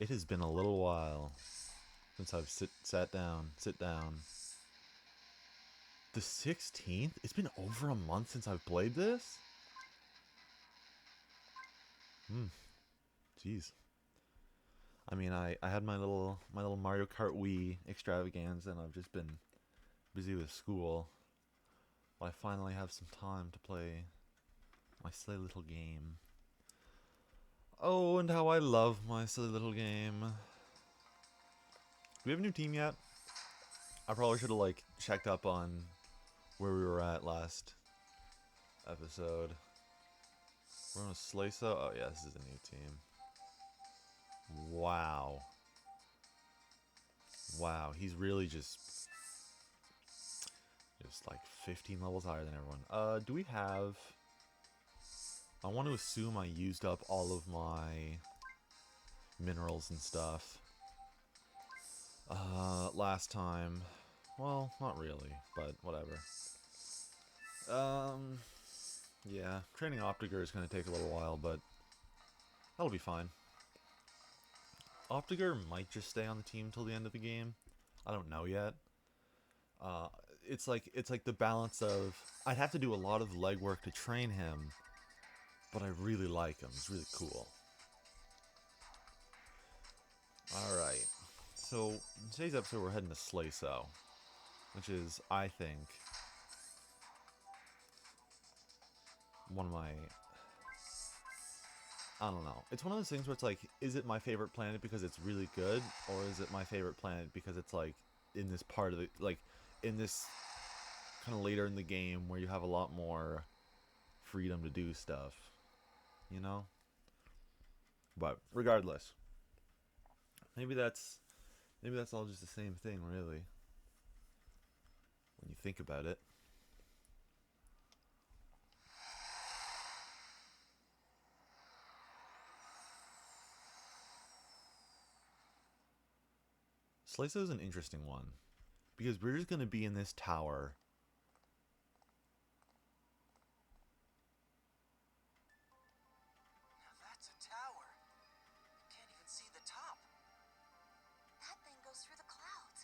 It has been a little while since I've sat down, sit down. The 16th? It's been over a month since I've played this? Jeez. I mean, I had my little Mario Kart Wii extravaganza, and I've just been busy with school. But I finally have some time to play my silly little game. Oh, and how I love my silly little game. Do we have a new team yet? I probably should have checked up on where we were at last episode. We're on a Slaso. Oh yeah, this is a new team. Wow. Wow, he's really just like 15 levels higher than everyone. Do we have I want to assume I used up all of my minerals and stuff. Last time. Well, not really, but whatever. Um, yeah, training Optiger is going to take a little while, but that'll be fine. Optiger might just stay on the team till the end of the game. I don't know yet. It's like the balance of I'd have to do a lot of legwork to train him, but I really like him. He's really cool. All right. So in today's episode, we're heading to Slaso, which is, I think, one of my. I don't know. It's one of those things where it's like, is it my favorite planet because it's really good, or is it my favorite planet because it's like in this part of the in this kind of later in the game where you have a lot more freedom to do stuff, you know? But regardless, maybe that's maybe that's all just the same thing, really, when you think about it. Slice is an interesting one because we're just gonna be in this tower. Now that's a tower. You can't even see the top. That thing goes through the clouds.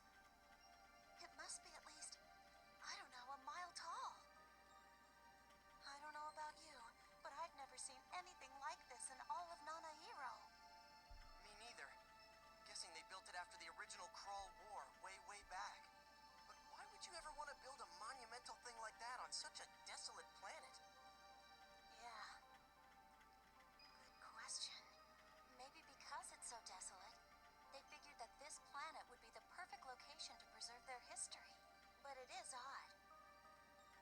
It must be at least, I don't know, a mile tall. I don't know about you, but I've never seen anything like this in all of Nanahiro. Me neither. Guessing they built it after the original Crawl War, way back. But why would you ever want to build a monumental thing like that on such a desolate planet? Yeah. Good question. Maybe because it's so desolate, they figured that this planet would be the perfect location to preserve their history. But it is odd.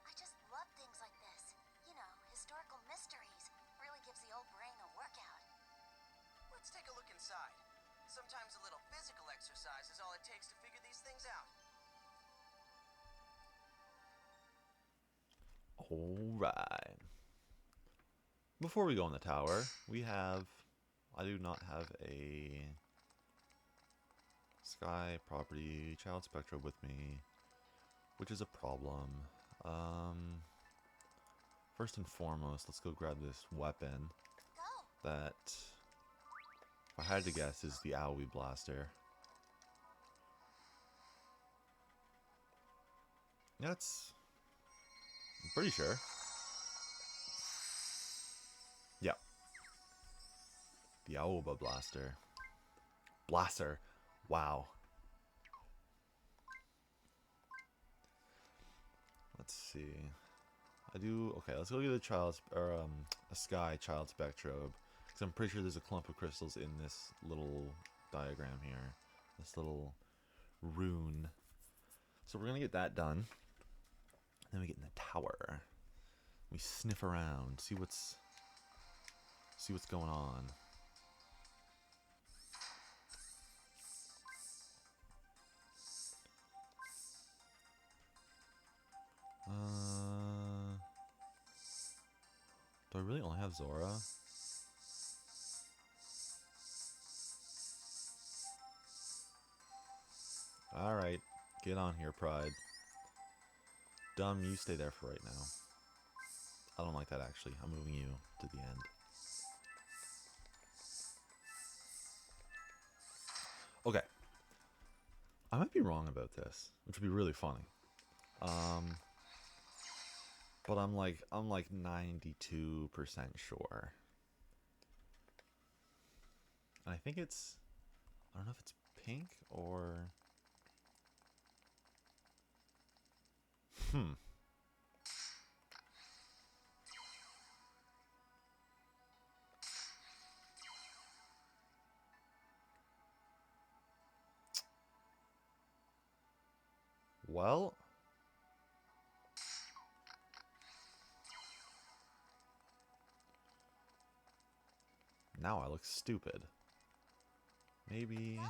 I just love things like this. You know, historical mysteries. Really gives the old brain a workout. Let's take a look inside. Sometimes a little physical exercise is all it takes to figure these things out. Alright. Before we go in the tower, I do not have a Sky property child Spectrobe with me, which is a problem. First and foremost, let's go grab this weapon Go! that, if I had to guess, is the AoE blaster. That's, I'm pretty sure. Yeah. The Aoba blaster. Blaster. Wow. Let's see. Okay, let's go get a Sky Child Spectrobe. Because I'm pretty sure there's a clump of crystals in this little diagram here. This little rune. So we're gonna get that done. Then we get in the tower. We sniff around, see what's going on. Do I really only have Zora? Alright, get on here, Pride. Dumb, you stay there for right now. I don't like that, actually. I'm moving you to the end. Okay, I might be wrong about this, which would be really funny. Um, but I'm like 92% sure. And I think it's, I don't know if it's pink or hmm. Well, now I look stupid. Maybe Go.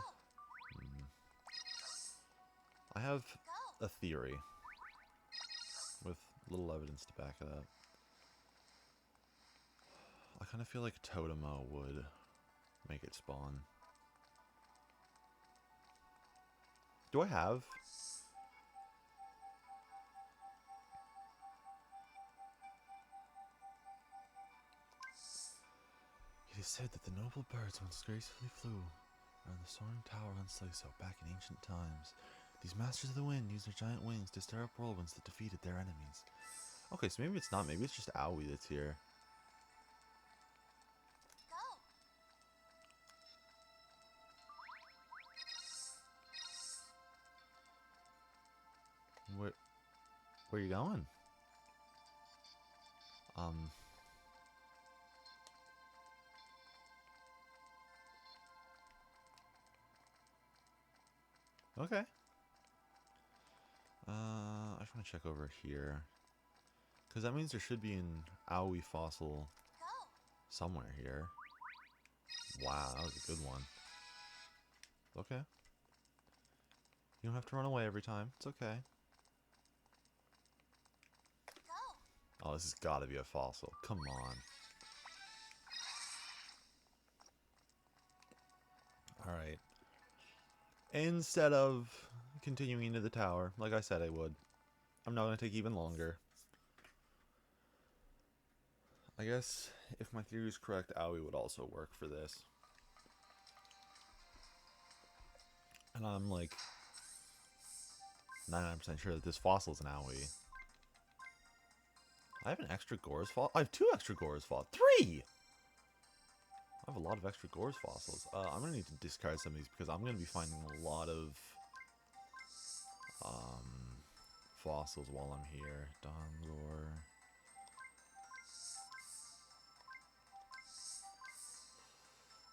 I have Go. a theory with little evidence to back it up. I kind of feel like Totemo would make it spawn. Do I have? It is said that the noble birds once gracefully flew around the soaring tower on Sliso back in ancient times. These masters of the wind used their giant wings to stir up whirlwinds that defeated their enemies. Okay, so maybe it's not. Maybe it's just Aoi that's here. Go. Where, where are you going? Um, okay. I just want to check over here. Because that means there should be an Aoi fossil Go. somewhere here. Wow, that was a good one. Okay. You don't have to run away every time. It's okay. Go. Oh, this has got to be a fossil. Come on. Alright. Instead of continuing into the tower, like I said I would, I'm not going to take even longer. I guess if my theory is correct, Aoi would also work for this. And I'm like 99% sure that this fossil is an Aoi. I have an extra Gore's fossil. I have 2 extra Gore's fossils. 3! I have a lot of extra Gore's fossils. I'm going to need to discard some of these because I'm going to be finding a lot of fossils while I'm here. Dongor.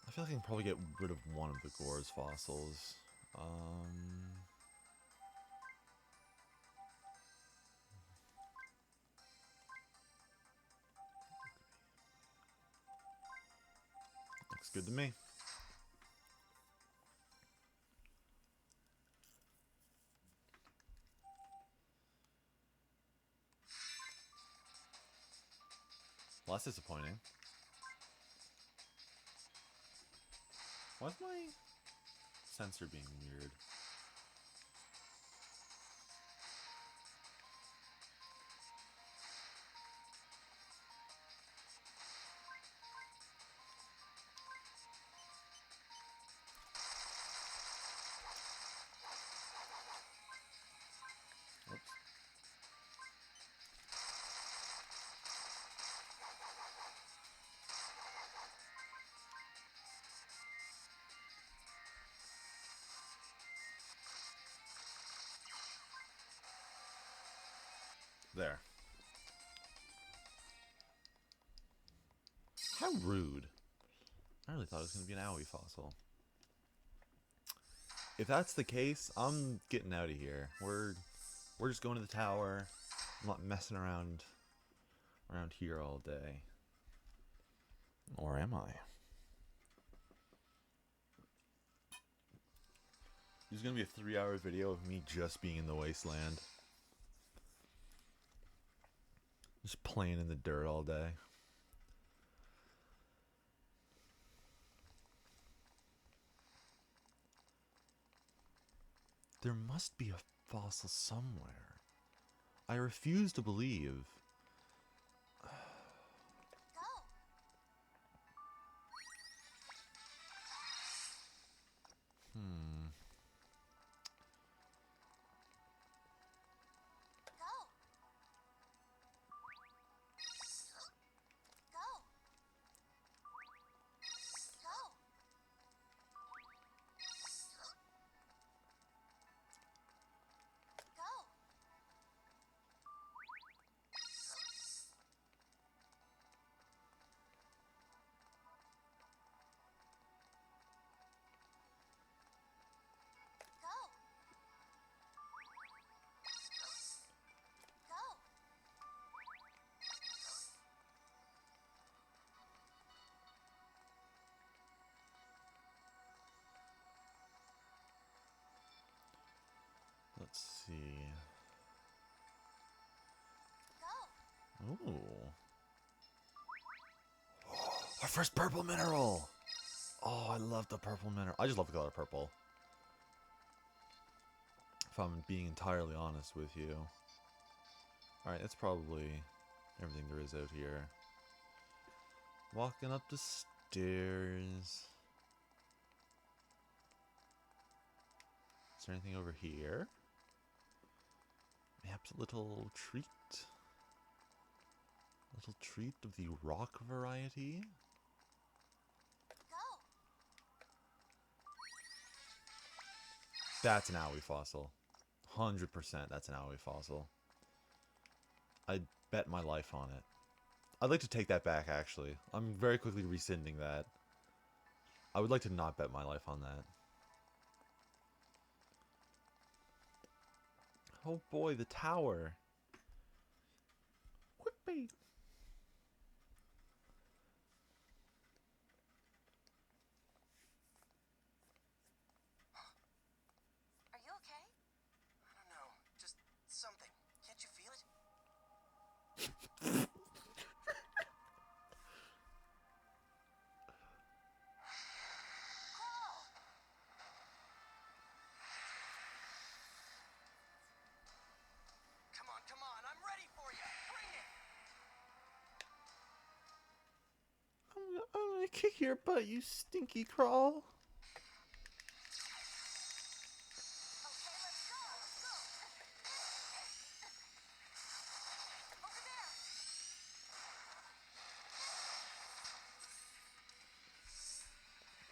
I feel like I can probably get rid of one of the Gore's fossils. Looks good to me. Well, that's disappointing. Why's my sensor being weird? Oops. There. How rude. I really thought it was going to be an Aoi fossil. If that's the case, I'm getting out of here. We're just going to the tower. I'm not messing around here all day. Or am I? There's going to be a 3-hour video of me just being in the wasteland. Just playing in the dirt all day. There must be a fossil somewhere. I refuse to believe. Go. Hmm. see. Go. Ooh. Our first purple mineral! Oh, I love the purple mineral. I just love the color purple. If I'm being entirely honest with you. Alright, that's probably everything there is out here. Walking up the stairs. Is there anything over here? Perhaps a little treat? A little treat of the rock variety? Go. That's an owie fossil. 100% that's an owie fossil. I'd bet my life on it. I'd like to take that back, actually. I'm very quickly rescinding that. I would like to not bet my life on that. Oh boy, the tower. Whippy. Are you okay? I don't know. Just something. Can't you feel it? Crawl. Come on. I'm ready for you. Bring it. I'm gonna kick your butt, you stinky crawl. Okay, let's go. Over there.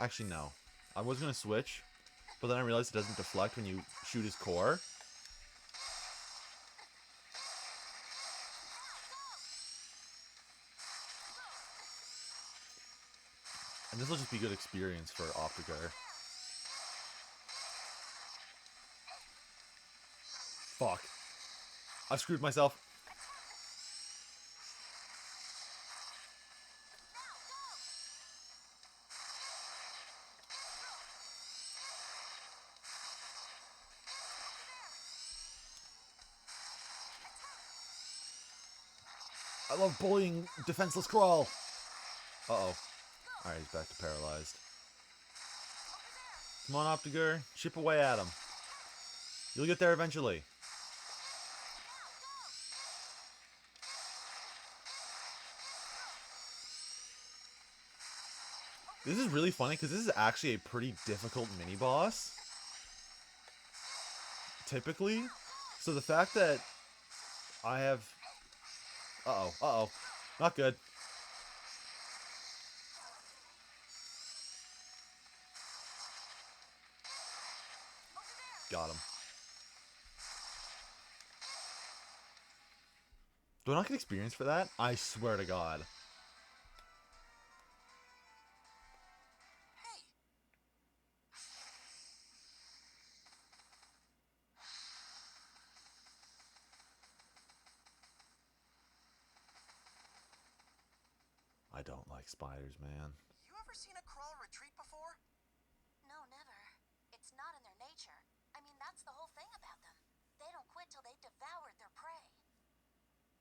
Actually, no. I was gonna switch, but then I realized it doesn't deflect when you shoot his core. And this will just be good experience for Optiker. Fuck. I screwed myself. I love bullying defenseless crawl. Uh-oh. Alright, he's back to paralyzed. Come on, Optiker. Chip away at him. You'll get there eventually. This is really funny because this is actually a pretty difficult mini-boss. Typically. So the fact that I have... Uh-oh. Not good. Got him. Do I not get experience for that? I swear to God. Hey. I don't like spiders, man. You ever seen a crawl retreat before? No, never. It's not in their nature. I mean, that's the whole thing about them. They don't quit till they've devoured their prey.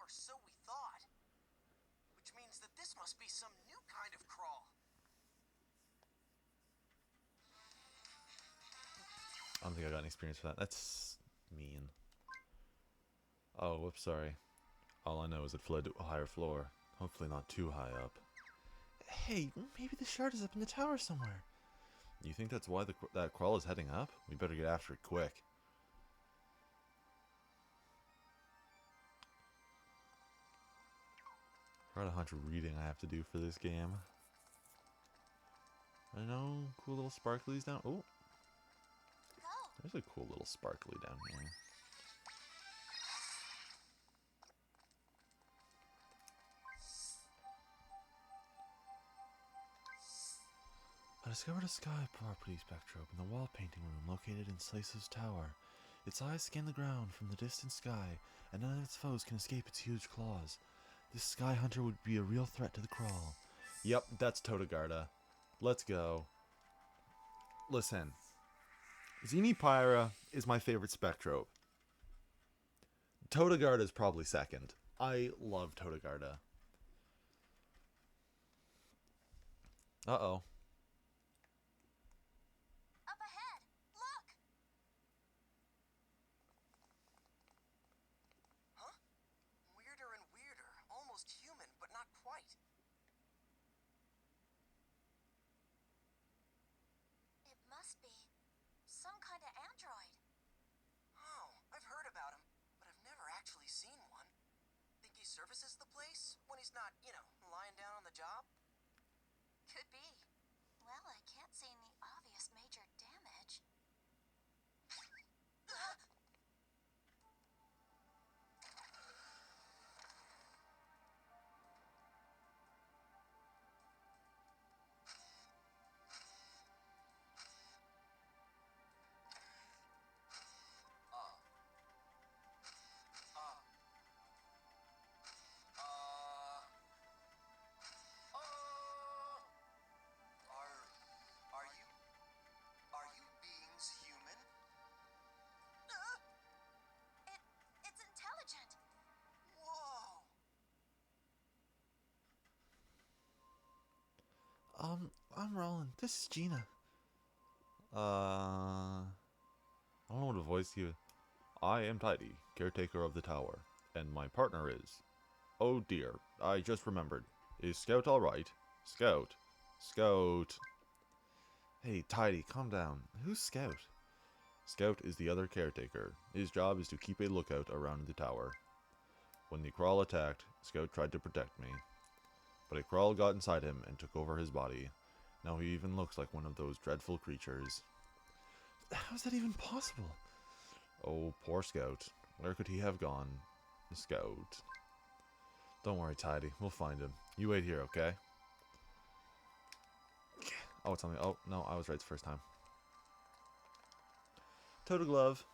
Or so we thought. Which means that this must be some new kind of crawl. I don't think I got any experience for that. That's mean. Oh, whoops, sorry. All I know is it fled to a higher floor. Hopefully not too high up. Hey, maybe the shard is up in the tower somewhere. You think that's why that crawl is heading up? We better get after it quick. Forgot how much reading I have to do for this game. I know, cool little sparklies down. Oh, Go. there's a cool little sparkly down here. I discovered a sky property spectrobe in the wall painting room located in Slace's tower. Its eyes scan the ground from the distant sky, and none of its foes can escape its huge claws. This sky hunter would be a real threat to the crawl. Yep, that's Totogarda. Let's go. Listen, Xenipyra is my favorite Spectrobe. Todagarda is probably second. I love Todagarda. Uh-oh. Up ahead! Look! Huh? Weirder and weirder. Almost human, but not quite. It must be some kind of android. Oh, I've heard about him, but I've never actually seen one. Think he services the place when he's not, lying down on the job? Could be. Well, I can't see any obvious major damage. Uh, uh, uh, are you beings human? It's intelligent. Whoa! I'm Roland. This is Gina. I don't know what to voice you. I am Tidy, caretaker of the tower, and my partner is. Oh dear, I just remembered. Is Scout alright? Scout. Scout. Hey, Tidy, calm down. Who's Scout? Scout is the other caretaker. His job is to keep a lookout around the tower. When the Crawl attacked, Scout tried to protect me. But a Crawl got inside him and took over his body. Now he even looks like one of those dreadful creatures. How is that even possible? Oh, poor Scout. Where could he have gone? Scout. Don't worry, Tidy. We'll find him. You wait here, okay? Oh, it's on me. Oh, no, I was right the first time. Total Glove.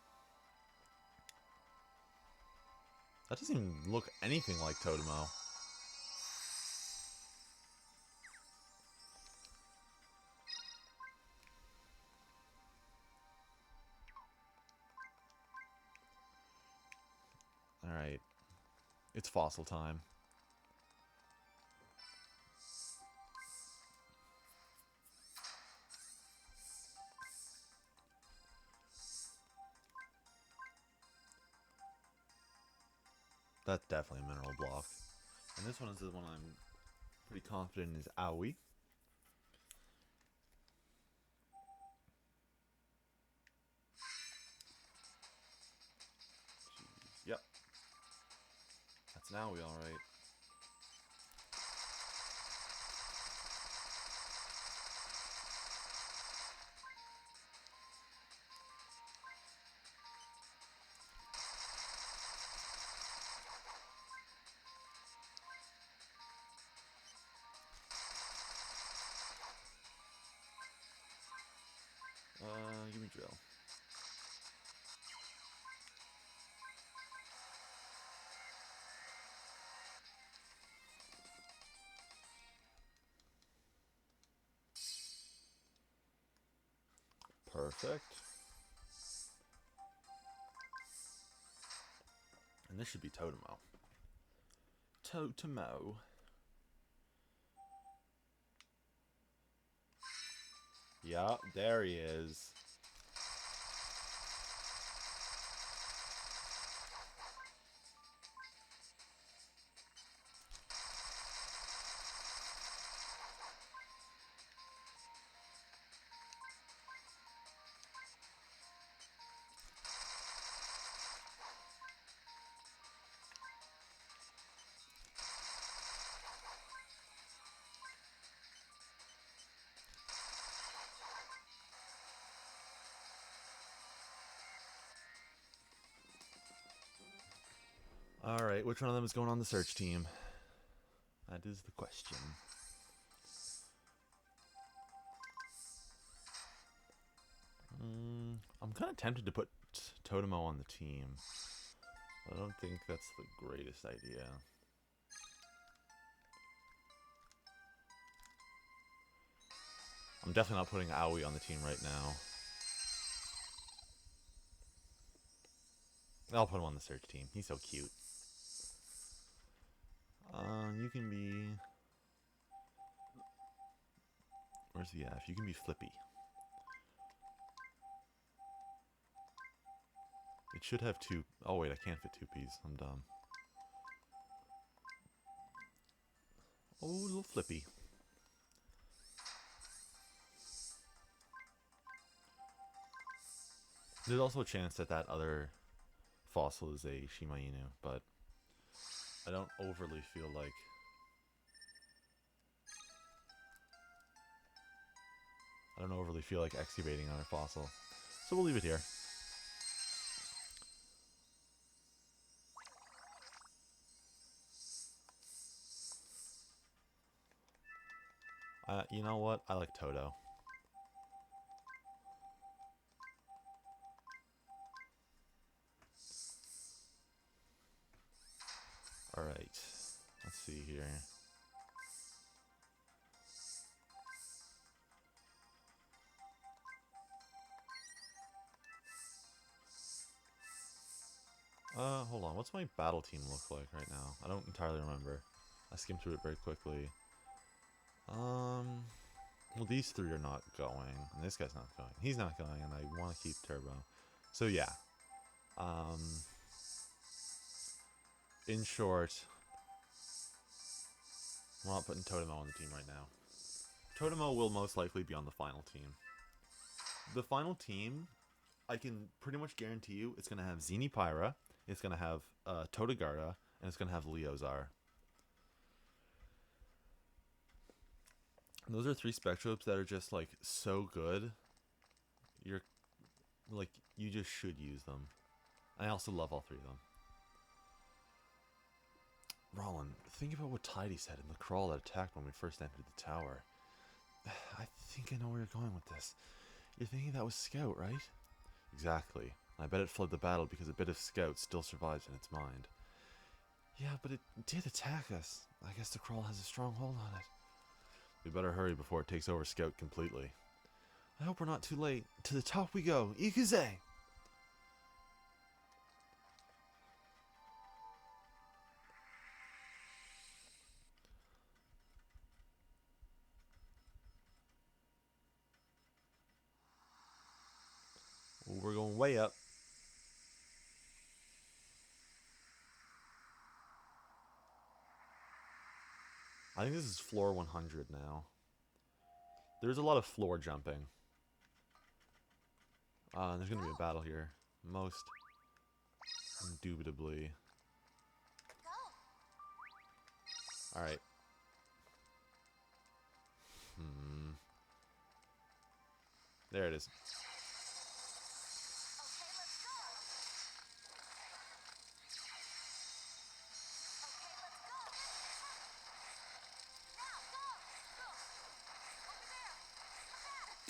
That doesn't even look anything like Totemo. Alright. It's fossil time. That's definitely a mineral block. And this one is the one I'm pretty confident is Aoi. Jeez. Yep. That's an Aoi, alright. Give me drill. Perfect. And this should be Totemo. Totemo. Yeah, there he is. Alright, which one of them is going on the search team? That is the question. I'm kind of tempted to put Totemo on the team. I don't think that's the greatest idea. I'm definitely not putting Aoi on the team right now. I'll put him on the search team. He's so cute. You can be... Where's the F? You can be Flippy. It should have two... Oh wait, I can't fit two P's. I'm dumb. Oh, little Flippy. There's also a chance that that other fossil is a Shiba Inu, but I don't overly feel like... I don't overly feel like excavating on a fossil. So we'll leave it here. You know what? I like Toto. Alright. Let's see here. Hold on. What's my battle team look like right now? I don't entirely remember. I skimmed through it very quickly. Well, these three are not going, and this guy's not going. He's not going, and I want to keep Turbo. So yeah. In short, we're not putting Totemo on the team right now. Totemo will most likely be on the final team. The final team, I can pretty much guarantee you, it's going to have Zenipyra, it's going to have Totogarda, and it's going to have Leozar. Those are three Spectrobes that are just like so good. You're like, you just should use them. I also love all three of them. Roland, think about what Tidy said in the crawl that attacked when we first entered the tower. I think I know where you're going with this. You're thinking that was Scout, right? Exactly. I bet it fled the battle because a bit of Scout still survives in its mind. Yeah, but it did attack us. I guess the crawl has a strong hold on it. We better hurry before it takes over Scout completely. I hope we're not too late. To the top we go. Ikuze! We're going way up. I think this is floor 100 now. There's a lot of floor jumping. There's going to be a battle here. Most indubitably. Alright. There it is.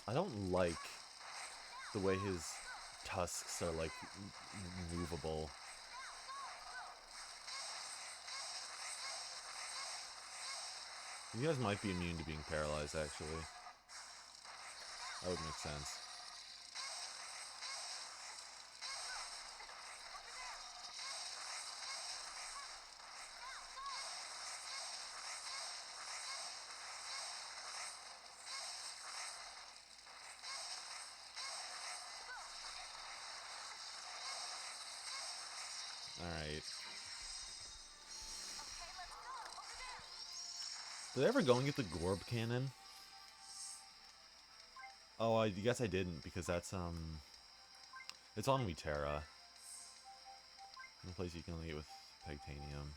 I don't like the way his tusks are like movable. You guys might be immune to being paralyzed, actually. That would make sense. Alright. Did I ever go and get the Gorb Cannon? Oh, I guess I didn't, because that's, it's on Witera. The place you can only get with Pegtanium.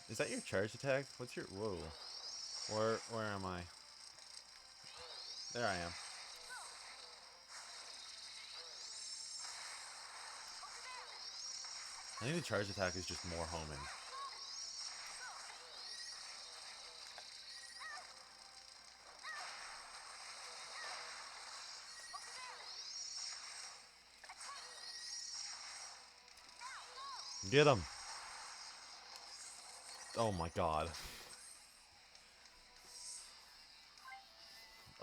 Is that your charge attack? What's your... Whoa. Where am I? There I am. I think the charge attack is just more homing. Get him. Oh my god.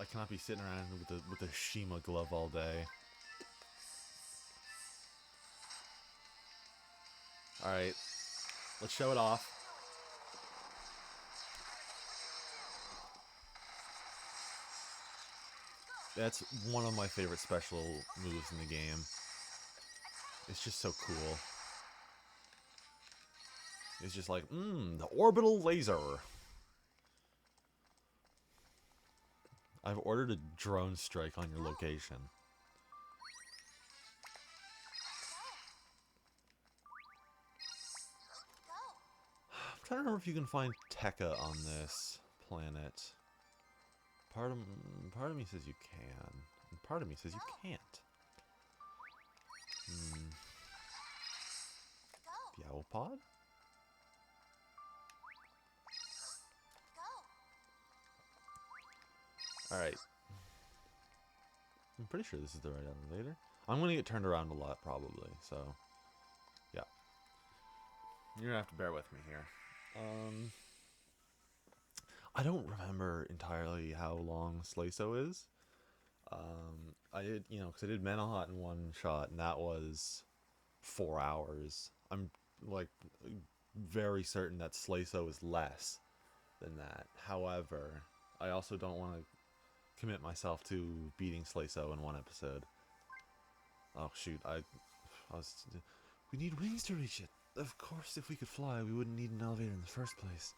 I cannot be sitting around with the Shima glove all day. Alright. Let's show it off. That's one of my favorite special moves in the game. It's just so cool. It's just like, the orbital laser. I've ordered a drone strike on your location. I'm trying to remember if you can find Tekka on this planet. Part of me says you can, and part of me says you can't. Dialpod? Alright. I'm pretty sure this is the right elevator. I'm gonna get turned around a lot, probably, so... yeah. You're gonna have to bear with me here. I don't remember entirely how long Slayso is. I did, because I did Menahot in one shot, and that was 4 hours. I'm, like, very certain that Slayso is less than that. However, I also don't want to commit myself to beating Slayso in one episode. Oh, shoot, I was... We need wings to reach it. Of course, if we could fly, we wouldn't need an elevator in the first place.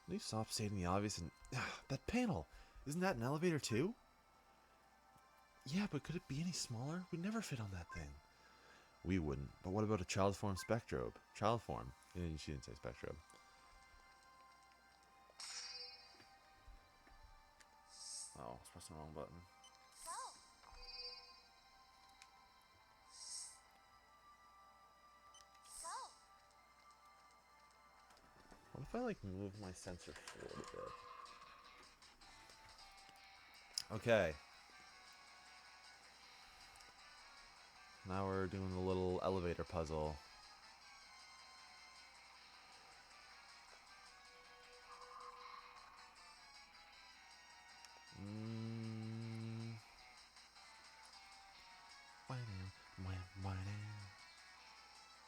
Will you stop stating the obvious and... that panel! Isn't that an elevator too? Yeah, but could it be any smaller? We'd never fit on that thing. We wouldn't. But what about a child form Spectrobe? Child form. She didn't say Spectrobe. Oh, I was pressing the wrong button. What if I, like, move my sensor forward a bit? Okay. Now we're doing the little elevator puzzle.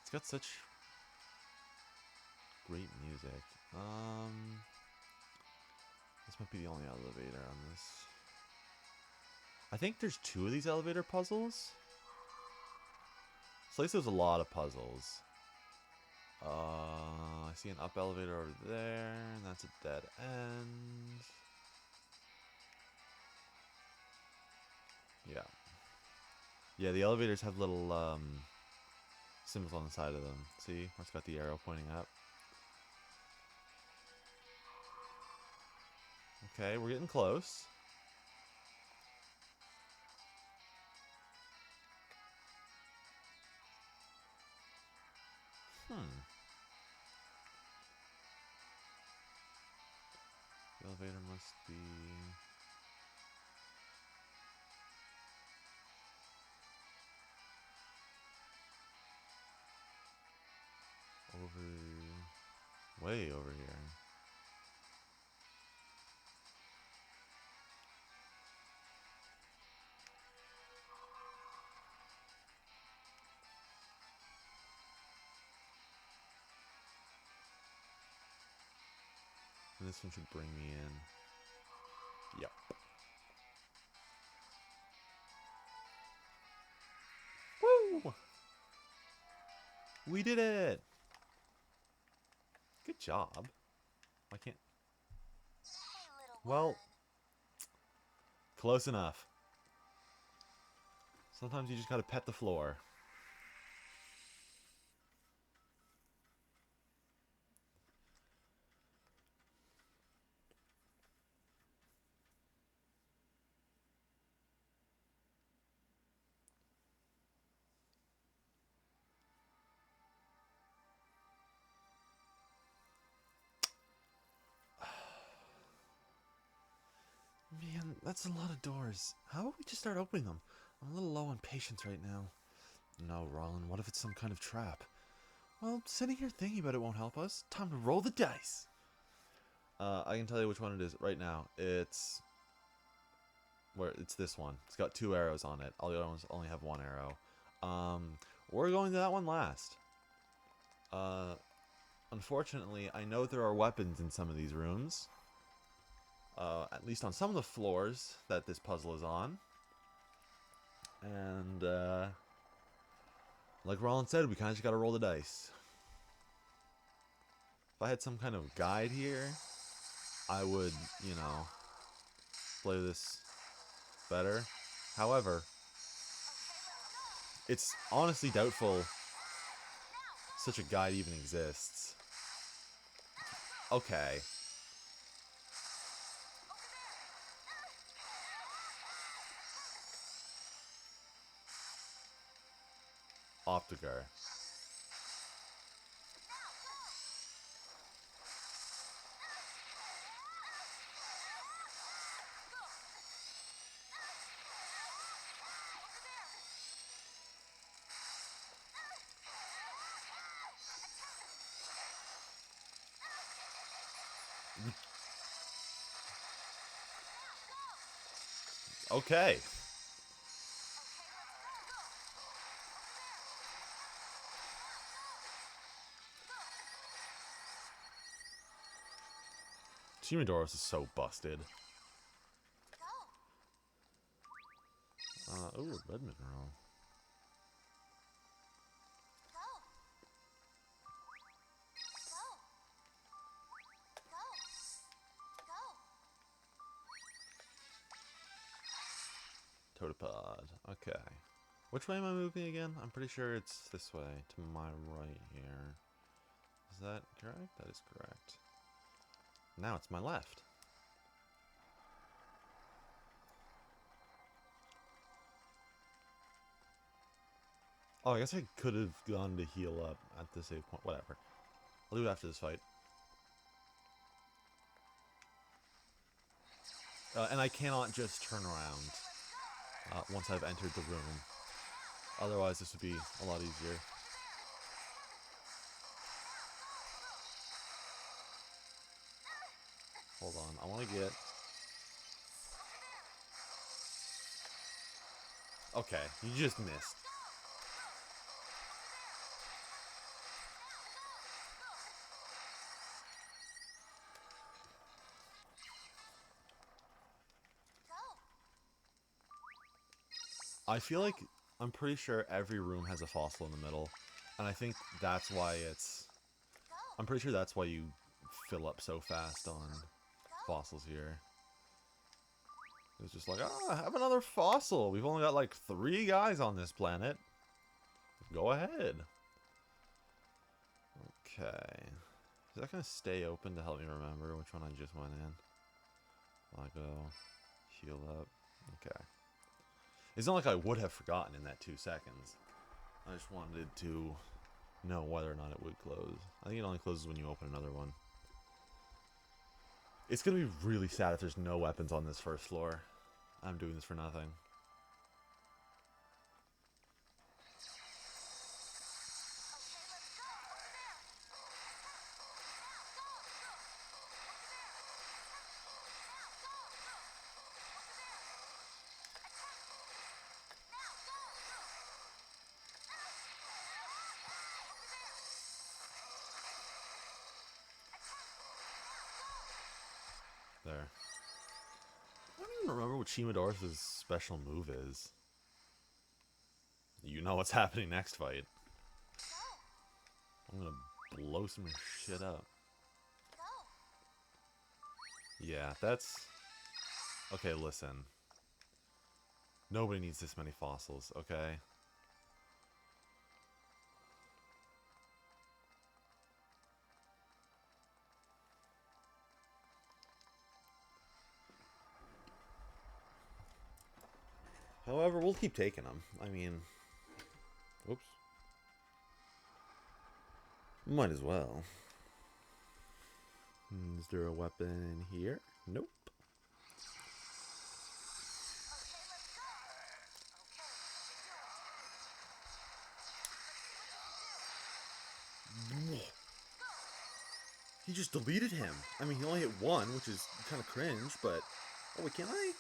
It's got such great music. This might be the only elevator on this. I think there's 2 of these elevator puzzles. So at least there's a lot of puzzles. I see an up elevator over there, and that's a dead end. Yeah. Yeah, the elevators have little symbols on the side of them. See? Where it's got the arrow pointing up. Okay, we're getting close. The elevator must be... way over here. And this one should bring me in. Yep. Woo! We did it! Good job. I can't... Well, close enough. Sometimes you just gotta pet the floor. Man, that's a lot of doors. How about we just start opening them? I'm a little low on patience right now. No, Rollin, what if it's some kind of trap? Well, sitting here thinking about it won't help us. Time to roll the dice. I can tell you which one it is right now. It's this one. It's got 2 arrows on it. All the other ones only have 1 arrow. We're going to that one last. Unfortunately, I know there are weapons in some of these rooms. At least on some of the floors that this puzzle is on. And, like Roland said, we kind of just gotta roll the dice. If I had some kind of guide here, I would, you know, play this better. However, it's honestly doubtful such a guide even exists. Okay. Optigar. Okay. Chimadoros is so busted. Ooh, red mineral. Totapod. Okay. Which way am I moving again? I'm pretty sure it's this way, to my right here. Is that correct? That is correct. Now it's my left. Oh, I guess I could have gone to heal up at the save point. Whatever. I'll do it after this fight. And I cannot just turn around once I've entered the room. Otherwise, this would be a lot easier. Hold on. I want to get... Okay, you just missed. I feel like I'm pretty sure every room has a fossil in the middle, and I think that's why it's... I'm pretty sure that's why you fill up so fast on fossils here. It's just like, ah, have another fossil. We've only got like 3 guys on this planet. Go ahead. Okay. Is that going to stay open to help me remember which one I just went in? Let go. Heal up. Okay. It's not like I would have forgotten in that 2 seconds. I just wanted to know whether or not it would close. I think it only closes when you open another one. It's going to be really sad if there's no weapons on this first floor. I'm doing this for nothing. There. I don't even remember what Chimadoros' special move is. You know what's happening next fight. I'm gonna blow some shit up. Yeah, that's... Okay, listen. Nobody needs this many fossils, okay? However, we'll keep taking them. I mean... Whoops. Might as well. Is there a weapon in here? Nope. He just deleted him. I mean, he only hit one, which is kind of cringe, but... Oh, wait, can I?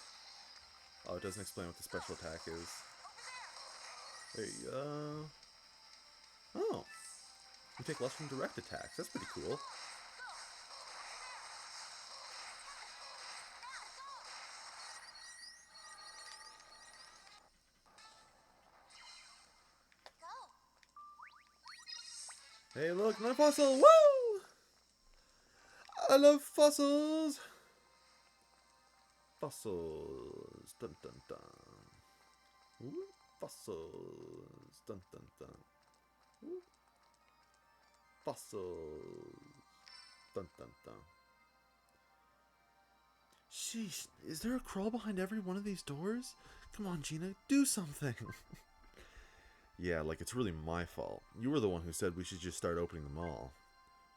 Oh, it doesn't explain what the special attack is. There you go. Oh. You take less from direct attacks. That's pretty cool. Hey, look, my fossil! Woo! I love fossils! Fossils. Dun dun dun. Ooh, fossils. Dun dun dun. Ooh. Fossils. Dun dun dun. Sheesh, is there a crawl behind every one of these doors? Come on, Gina, do something. Yeah, like it's really my fault. You were the one who said we should just start opening them all.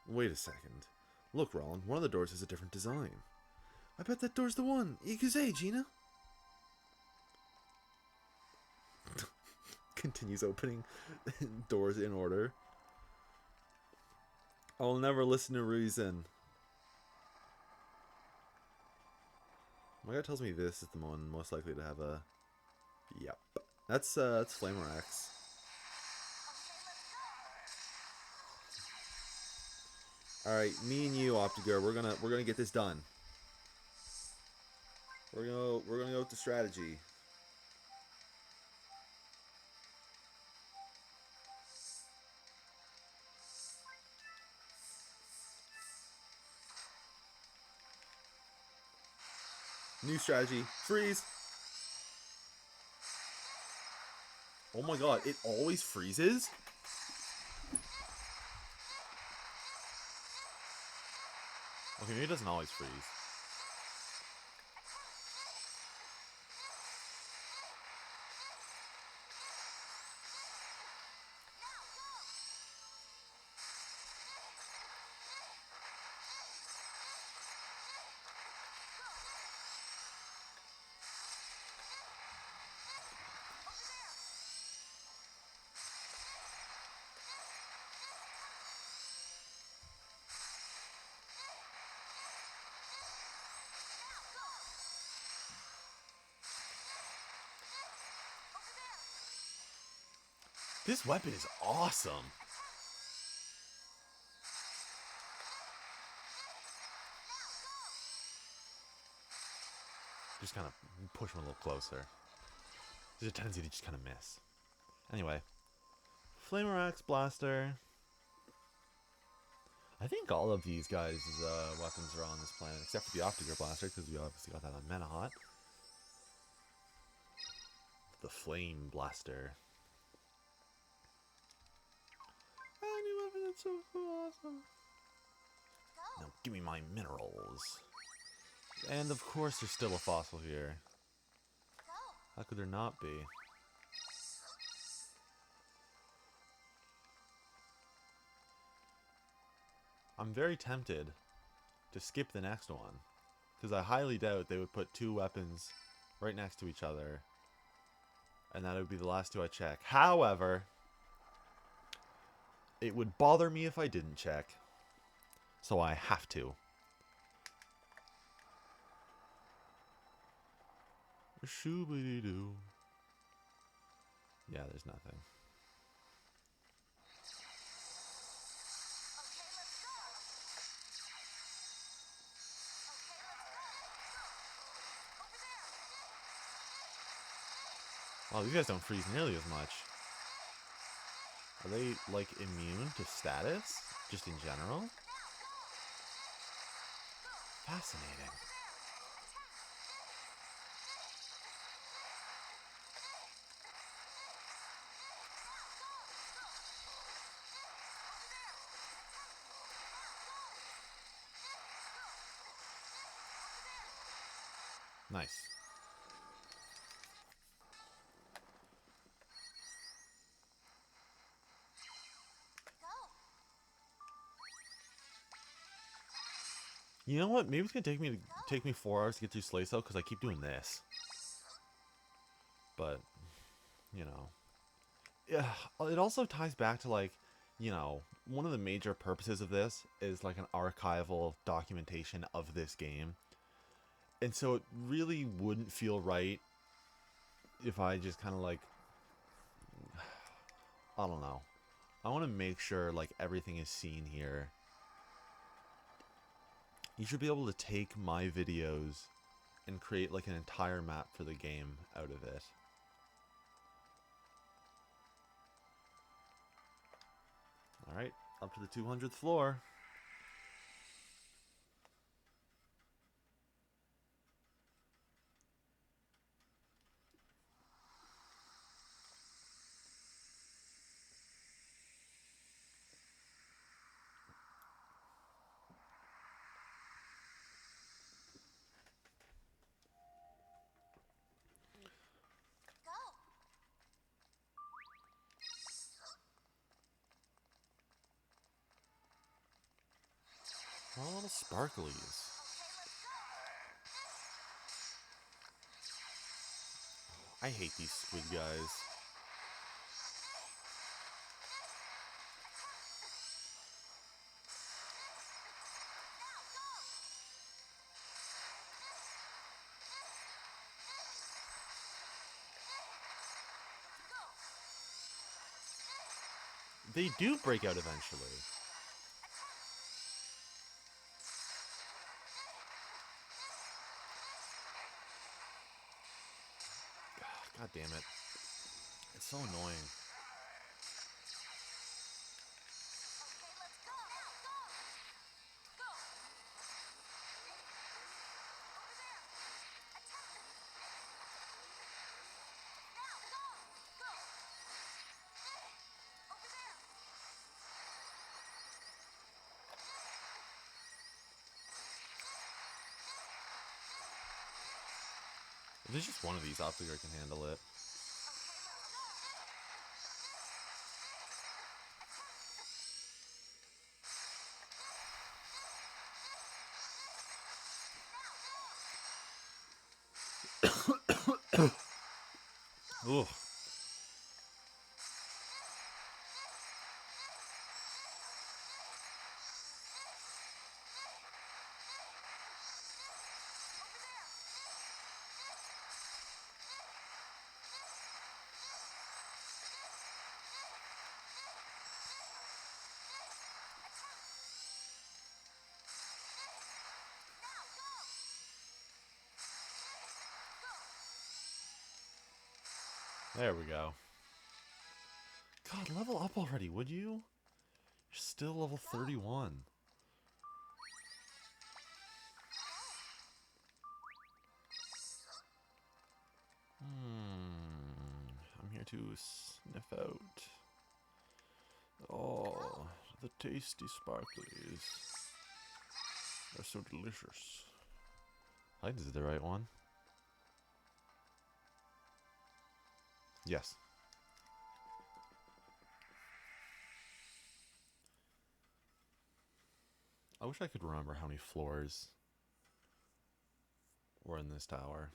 Wait a second. Look, Roland, one of the doors has a different design. I bet that door's the one. Ikuze, Gina. Continues opening doors in order. I'll never listen to reason. My guy tells me this is the one most likely to have a... Yep. That's Flamorax. Alright, me and you, Optigur, we're gonna get this done. We're gonna go with the strategy. New strategy. Freeze! Oh my god, it always freezes? Okay, maybe it doesn't always freeze. This weapon is awesome. Just kind of push him a little closer. There's a tendency to just kind of miss. Anyway. Flamorax Blaster. I think all of these guys' weapons are on this planet, except for the Optiger Blaster, because we obviously got that on Menahot. The Flame Blaster. Ah, new weapon, that's so awesome. Now give me my minerals. And of course there's still a fossil here. How could there not be? I'm very tempted to skip the next one, because I highly doubt they would put two weapons right next to each other, and that would be the last two I check. However, it would bother me if I didn't check, so I have to. Shoo-be-doo. Yeah, there's nothing. Wow, these guys don't freeze nearly as much. Are they, like, immune to status? Just in general? Fascinating. Nice. You know what? Maybe it's gonna take me 4 hours to get through Slay Cell because I keep doing this. But, you know, yeah. It also ties back to like you know, one of the major purposes of this is like an archival documentation of this game. And so it really wouldn't feel right if I just kind of like, I don't know. I want to make sure like everything is seen here. You should be able to take my videos and create like an entire map for the game out of it. Alright, up to the 200th floor. Go. Oh, little sparklies. Okay, let's go. I hate these squid guys. They do break out eventually. God damn it. It's so annoying. Okay, let's go. Now, go. Go. Over there. Attack them. Now, go. Go. Over there. If there's just one of these, I figure I can handle it. Ooh. There we go. God, level up already, would you? You're still level 31. I'm here to sniff out. Oh, the tasty sparklies. They're so delicious. I think this is the right one. Yes. I wish I could remember how many floors were in this tower.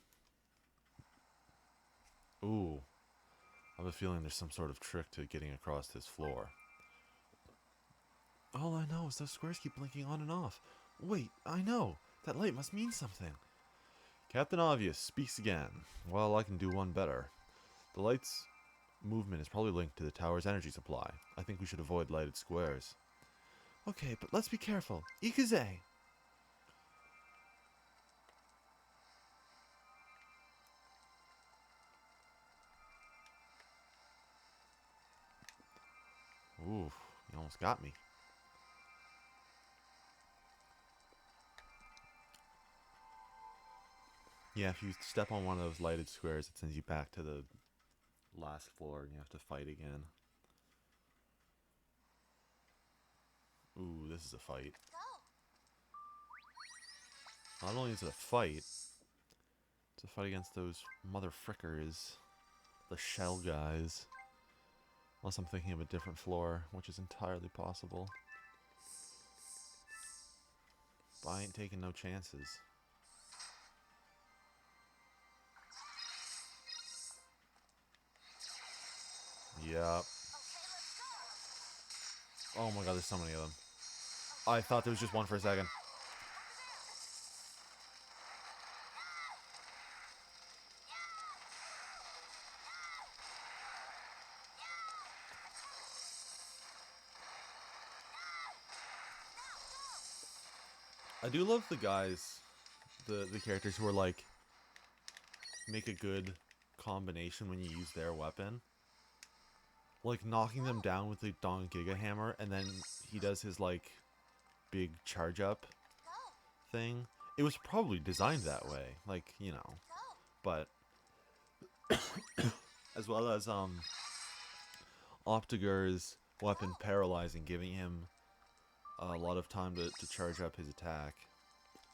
Ooh. I have a feeling there's some sort of trick to getting across this floor. All I know is those squares keep blinking on and off. Wait, I know. That light must mean something. Captain Obvious speaks again. Well, I can do one better. The light's movement is probably linked to the tower's energy supply. I think we should avoid lighted squares. Okay, but let's be careful. Ikuze! Ooh, you almost got me. Yeah, if you step on one of those lighted squares, it sends you back to the last floor and you have to fight again. Ooh, this is a fight. Not only is it a fight, it's a fight against those mother frickers. The shell guys. Unless I'm thinking of a different floor, which is entirely possible. But I ain't taking no chances. Yup. Oh my god, there's so many of them. I thought there was just one for a second. I do love the guys, the characters who are like, make a good combination when you use their weapon. Like knocking them down with the Don Giga Hammer, and then he does his like big charge up Go. thing. It was probably designed that way, like, you know, Go. but as well as Optiger's weapon paralyzing, giving him a lot of time to charge up his attack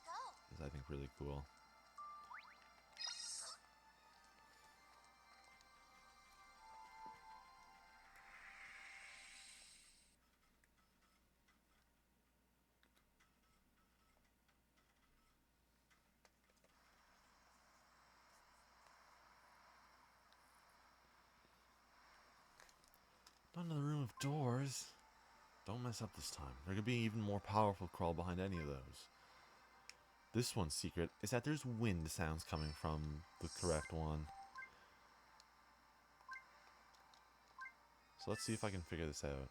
Go. is, I think, really cool. Down to the room of doors. Don't mess up this time. There could be an even more powerful crawl behind any of those. This one's secret is that there's wind sounds coming from the correct one. So let's see if I can figure this out.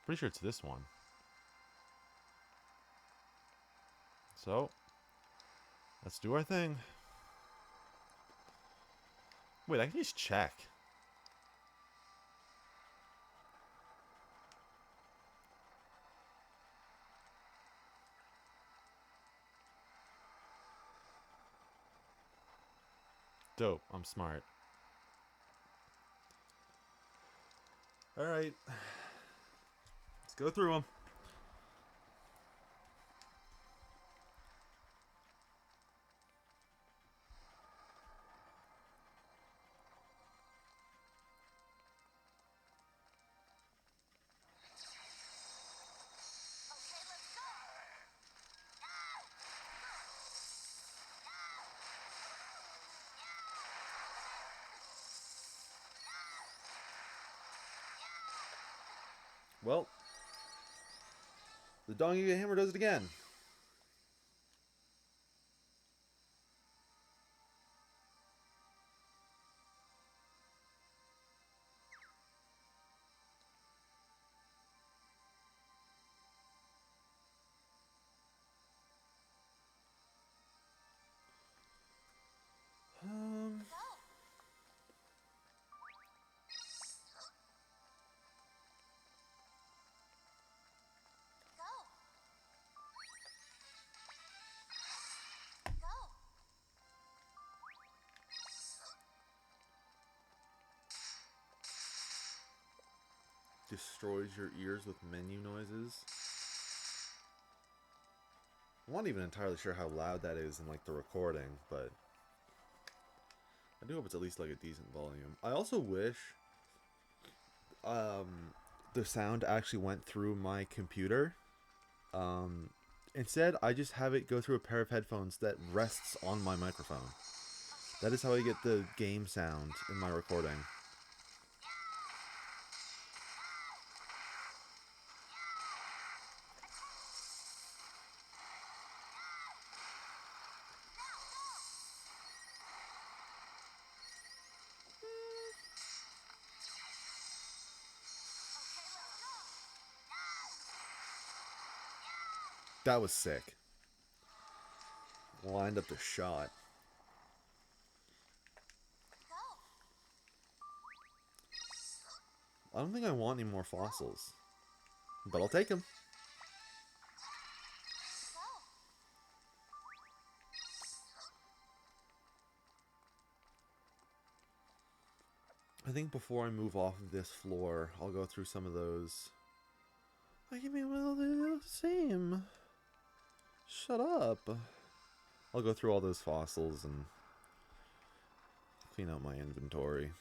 Pretty sure it's this one. So, let's do our thing. Wait, I can just check. Dope. I'm smart. Alright. Let's go through them. Okay, let's go. Well, the Donkey Hammer does it again. Go. Go. Go. Destroys your ears with menu noises. I'm not even entirely sure how loud that is in like the recording, but I do hope it's at least like a decent volume. I also wish the sound actually went through my computer. Instead, I just have it go through a pair of headphones that rests on my microphone. That is how I get the game sound in my recording. That was sick. Lined up the shot. Go. I don't think I want any more fossils, but I'll take them. Go. I think before I move off of this floor, I'll go through some of those. I give me well, they look the same. Shut up. I'll go through all those fossils and clean out my inventory.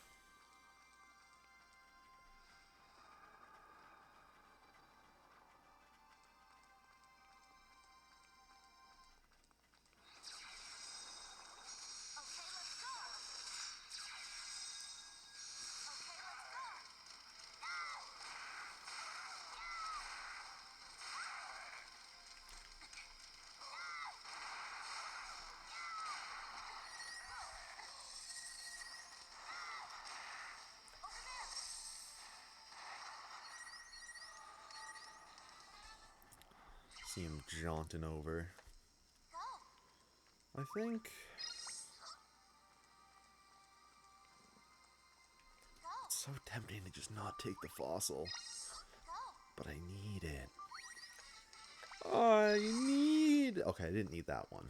see him jaunting over. Go. I think... Go. It's so tempting to just not take the fossil. Go. But I need it. I need... Okay, I didn't need that one.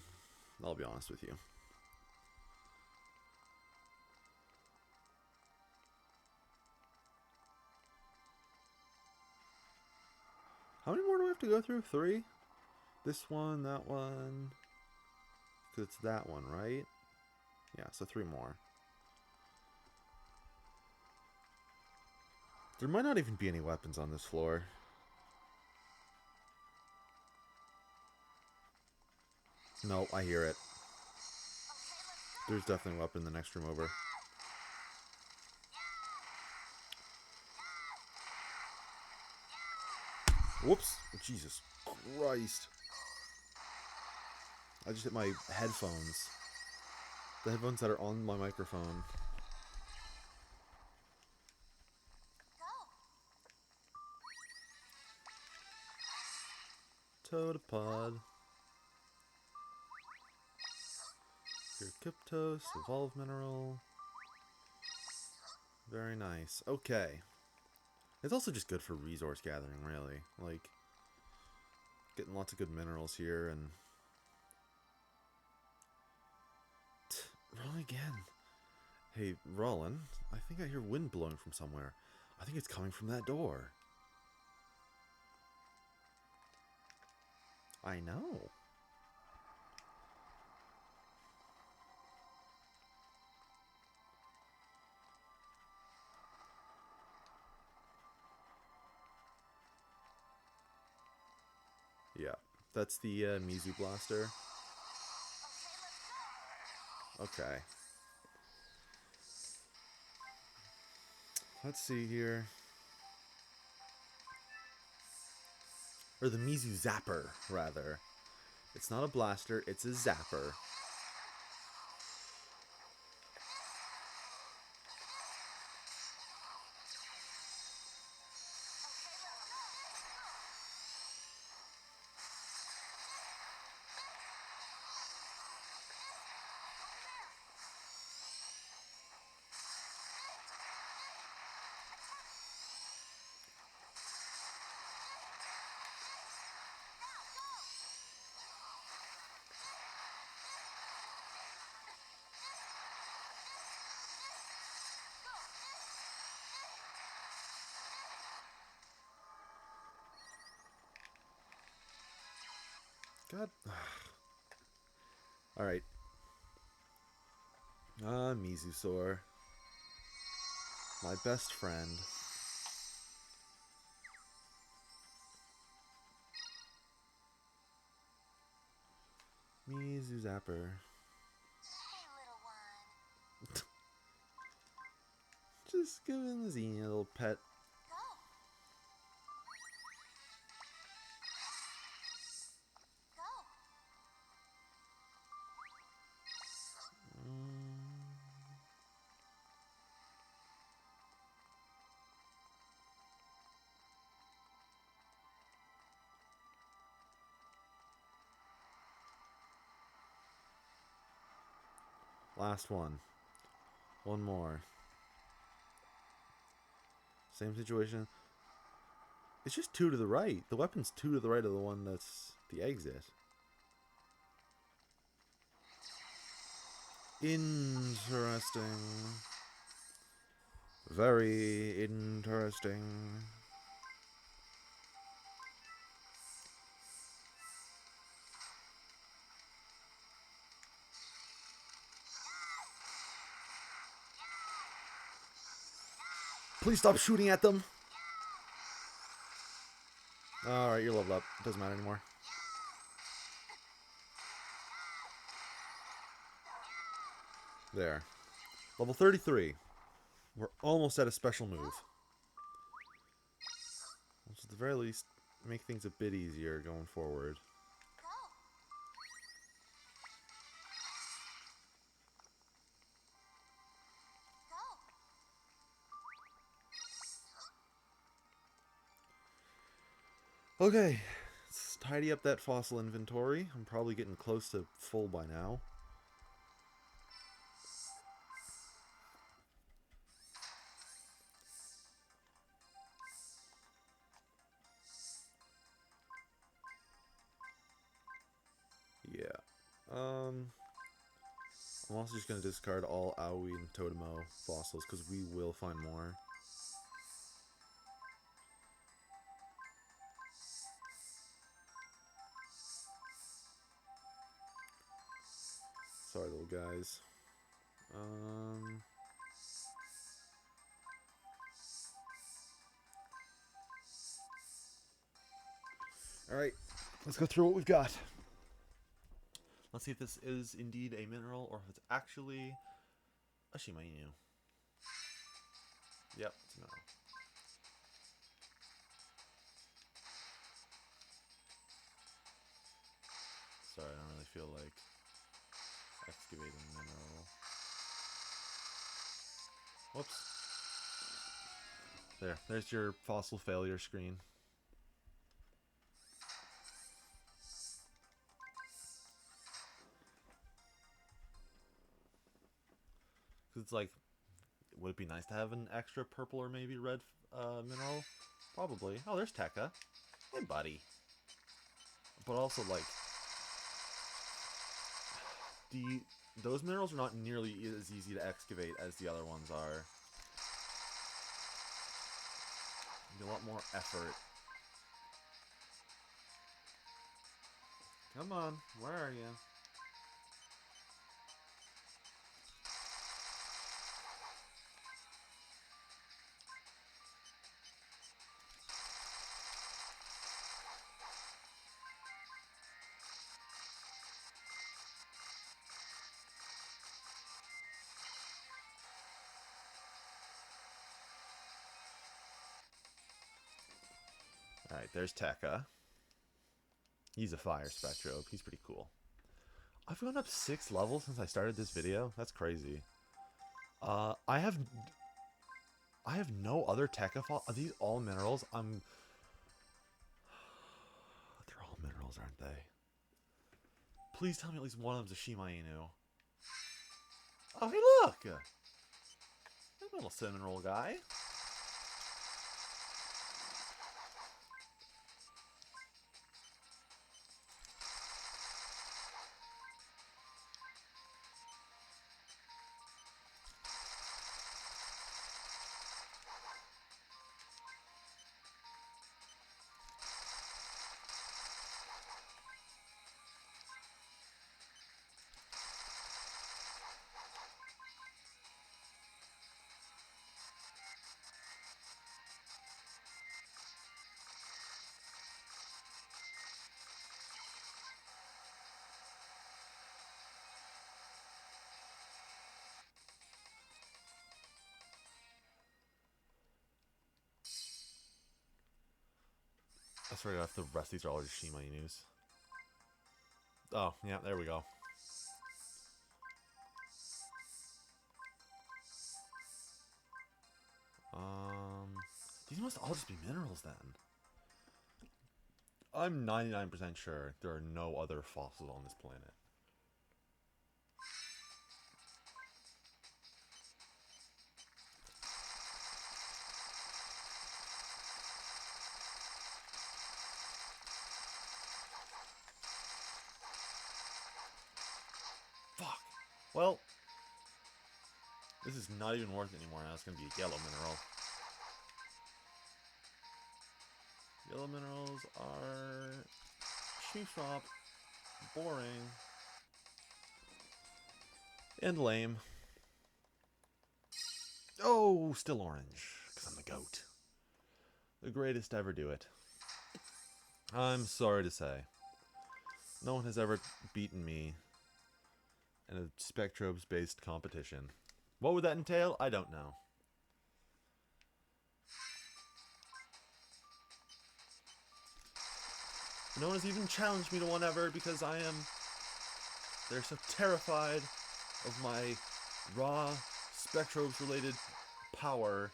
I'll be honest with you. How many more do I have to go through? 3? This one, that one... Because it's that one, right? Yeah, so 3 more. There might not even be any weapons on this floor. No, I hear it. There's definitely a weapon in the next room over. Whoops! Jesus Christ. I just hit my headphones. The headphones that are on my microphone. Toadapod. Cryptos, evolve mineral. Very nice. Okay. It's also just good for resource gathering, really. Like, getting lots of good minerals here and... Wrong again. Hey, Rollin, I think I hear wind blowing from somewhere. I think it's coming from that door. I know. Yeah, that's the Mizu Blaster. Okay. Let's see here. Or the Mizu Zapper, rather. It's not a blaster, it's a zapper. God. Alright. Mizusaur. My best friend. Mizu Zapper. Hey, little one. Just giving the Xenia a little pet. Go. Go. Last one. One more. Same situation. It's just 2 to the right. The weapon's 2 to the right of the one that's the exit. Interesting. Very interesting. Please stop shooting at them. Alright, you're leveled up. Doesn't matter anymore. There. Level 33. We're almost at a special move. Which at the very least make things a bit easier going forward. Go. Go. Okay. It's tidy up that fossil inventory. I'm probably getting close to full by now. Yeah. I'm also just going to discard all Aoi and Totemo fossils because we will find more. Sorry, little guys. Alright, let's go through what we've got. Let's see if this is indeed a mineral or if it's actually a Shimainu. Yep, it's a mineral. Sorry, I don't really feel like excavating mineral. Whoops. There's your fossil failure screen. Cause it's like, would it be nice to have an extra purple or maybe red mineral? Probably. Oh, there's Tekka. Hey, buddy. But also, like, those minerals are not nearly as easy to excavate as the other ones are. Need a lot more effort. Come on, where are you? Alright, there's Tekka. He's a fire Spectrobe. He's pretty cool. I've gone up 6 levels since I started this video. That's crazy. I have no other Tekka. Are these all minerals? They're all minerals, aren't they? Please tell me at least one of them's a Shimainu. Oh, hey, look! There's a little cinnamon roll guy. I swear to God, if the rest of these are all just Shimainus. Oh, yeah, there we go. These must all just be minerals then. I'm 99% sure there are no other fossils on this planet. Fuck. Well, this is not even worth it anymore now. It's going to be a yellow mineral. Yellow minerals are cheap shop, boring, and lame. Oh, still orange, because I'm the GOAT. The greatest to ever do it. I'm sorry to say. No one has ever beaten me in a Spectrobes-based competition. What would that entail? I don't know. No one has even challenged me to one ever because they're so terrified of my raw Spectrobes-related power.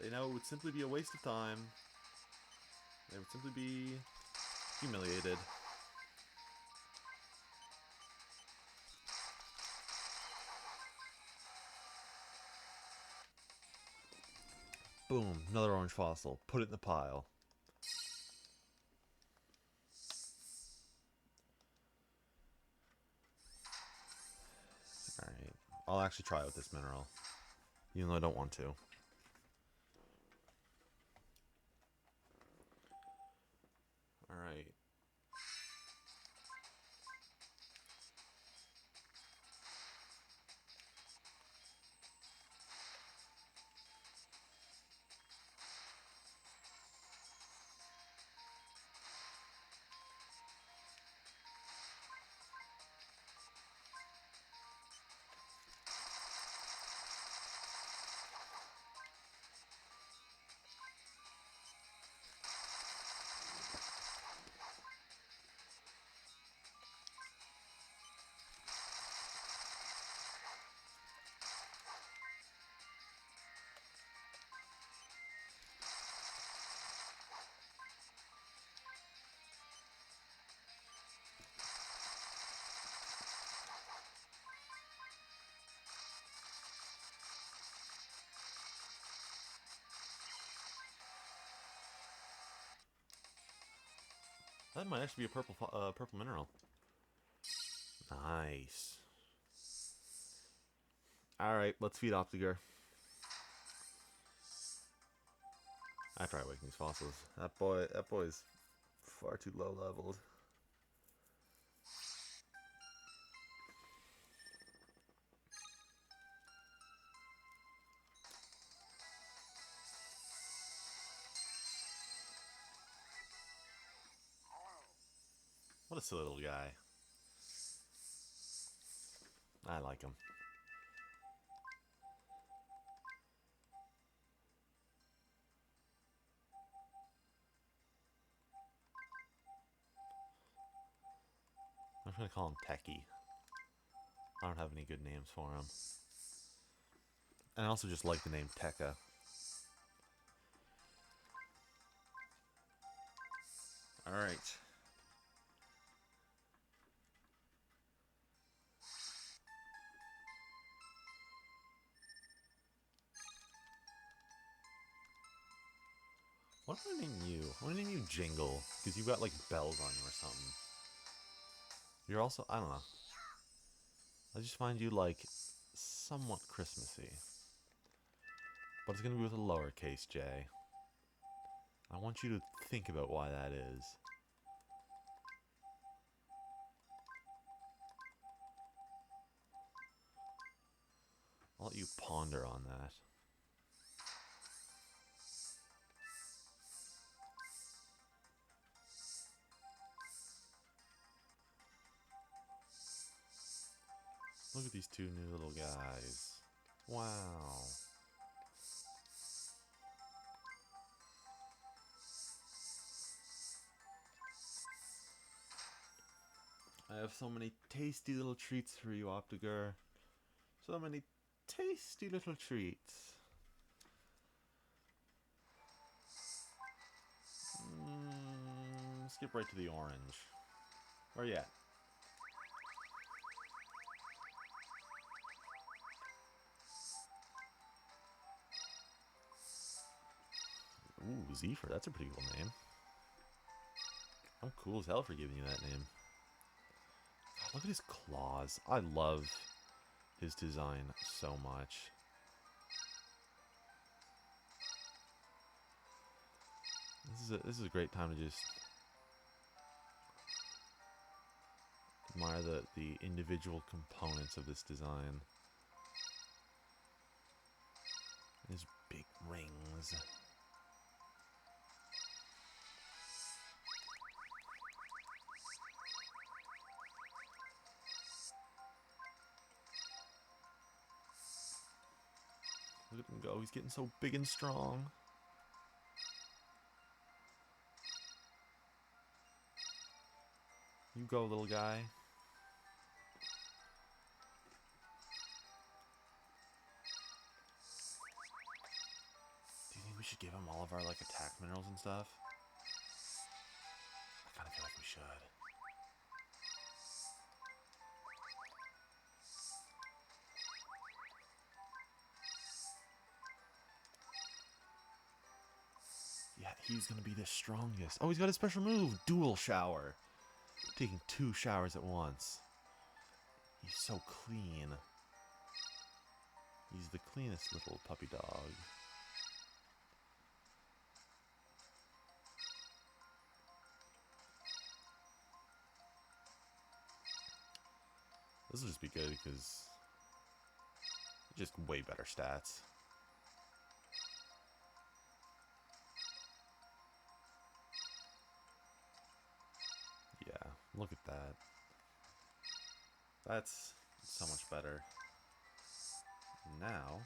They know it would simply be a waste of time. They would simply be humiliated. Boom, another orange fossil. Put it in the pile. Alright. I'll actually try with this mineral. Even though I don't want to. Alright. That might actually be a purple mineral. Nice. Alright, let's feed Optiger. After I awaken these fossils. That boy's far too low leveled. What a silly little guy. I like him. I'm just gonna call him Techie. I don't have any good names for him. And I also just like the name Tekka. Alright. What do I name you? I want to name you Jingle. Because you've got like bells on you or something. You're also, I don't know. I just find you like somewhat Christmassy. But it's going to be with a lowercase j. I want you to think about why that is. I'll let you ponder on that. Look at these two new little guys. Wow. I have so many tasty little treats for you, Optiger. So many tasty little treats. Skip right to the orange. Where you at? Ooh, Zephyr. That's a pretty cool name. I'm cool as hell for giving you that name. God, look at his claws. I love his design so much. This is a great time to just admire the individual components of this design. His big rings. Look at him go. He's getting so big and strong. You go, little guy. Do you think we should give him all of our like attack minerals and stuff? should. Yeah, he's gonna be the strongest. Oh, he's got a special move. Dual shower. Taking 2 showers at once. He's so clean. He's the cleanest little puppy dog. This will just be good because just way better stats. Yeah, look at that. That's so much better. Now,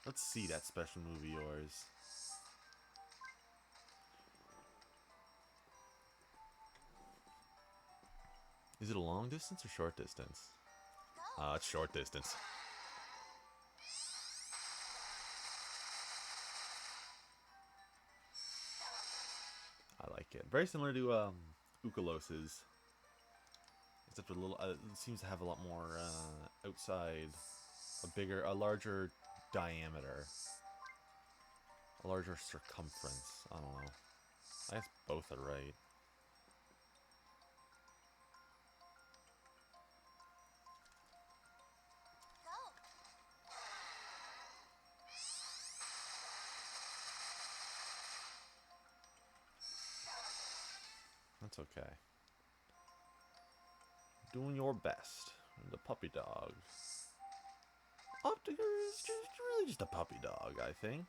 let's see that special move of yours. Is it a long distance or short distance? It's short distance. I like it. Very similar to Ukalos's. Except a little, it seems to have a lot more outside, a larger diameter, a larger circumference. I don't know. I guess both are right. That's okay. Doing your best. The puppy dog. Optiker is really just a puppy dog, I think.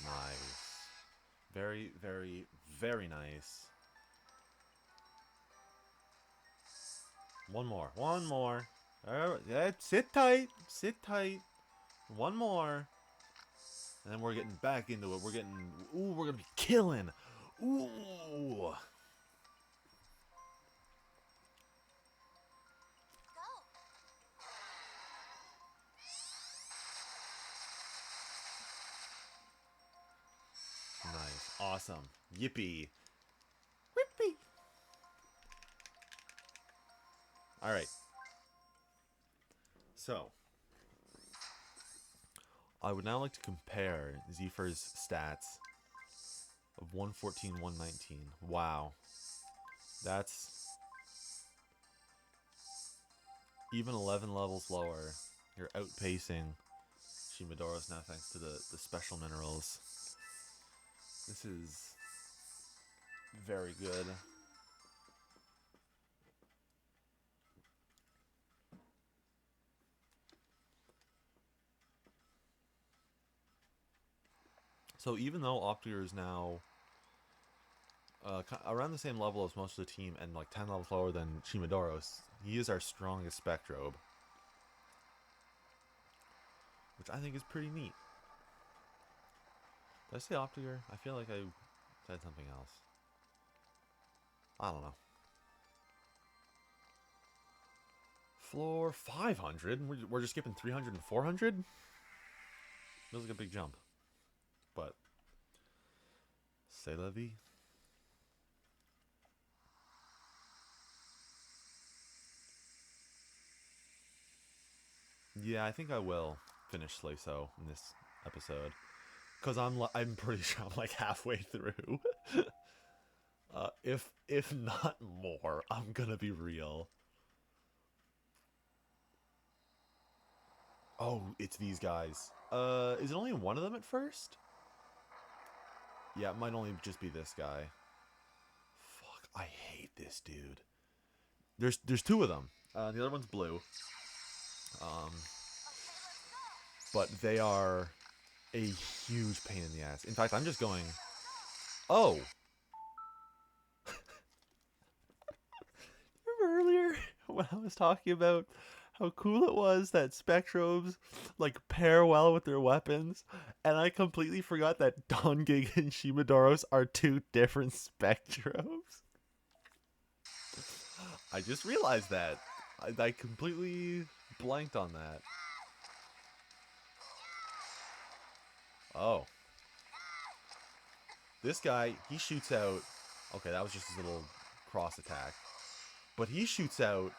Nice. Very, very, very nice. One more. One more. Yeah, sit tight. Sit tight. One more. And then we're getting back into it. We're getting... Ooh, we're going to be killing. Ooh. Nice. Awesome. Yippee. Whippy. Alright. So, I would now like to compare Zephyr's stats of 114, 119. Wow. That's even 11 levels lower. You're outpacing Shimadoros now thanks to the special minerals. This is very good. So even though Optiger is now around the same level as most of the team and like 10 levels lower than Shimadoros, he is our strongest Spectrobe. Which I think is pretty neat. Did I say Optiger? I feel like I said something else. I don't know. Floor 500? We're just skipping 300 and 400? Feels like a big jump. But, c'est la vie. Yeah, I think I will finish Slayso in this episode. Because I'm pretty sure I'm like halfway through. If not more, I'm gonna be real. Oh, it's these guys. Is it only one of them at first? Yeah, it might only just be this guy. Fuck, I hate this dude. There's 2 of them. The other one's blue. But they are a huge pain in the ass. In fact, I'm just going... Oh! Remember earlier when I was talking about how cool it was that Spectrobes like pair well with their weapons, and I completely forgot that Dongig and Shimadoros are two different Spectrobes. I just realized that. I completely blanked on that. Oh, this guy, he shoots out. Okay, that was just his little cross attack, but he shoots out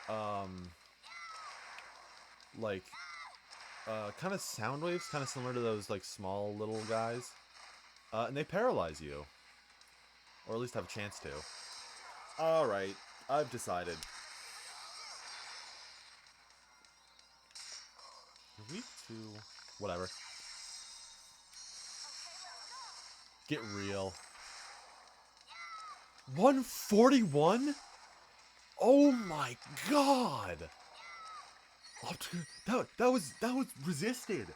um like kind of sound waves, kind of similar to those like small little guys, and they paralyze you, or at least have a chance to. All right, I've decided. Week two, whatever. Get real. 141? Oh my god! That was resisted.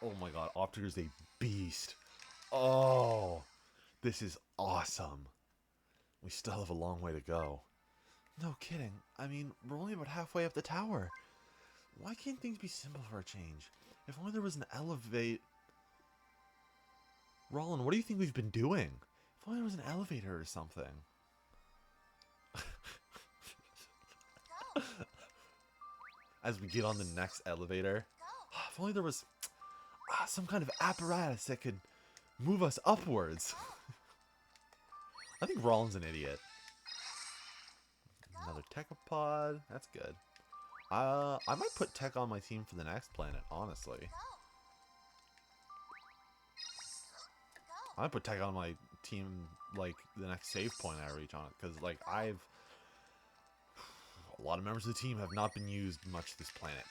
Oh my god, Optiker's a beast. Oh, this is awesome. We still have a long way to go. No kidding. I mean, we're only about halfway up the tower. Why can't things be simple for a change? If only there was an elevate. Roland, what do you think we've been doing? If only there was an elevator or something. Go. As we get on the next elevator. Go. If only there was some kind of apparatus that could move us upwards. I think Roland's an idiot. Another Techopod. That's good. I might put Tech on my team for the next planet, honestly. Go. I might put Tech on my team, like, the next save point I reach on it. Because, like, a lot of members of the team have not been used much this planet.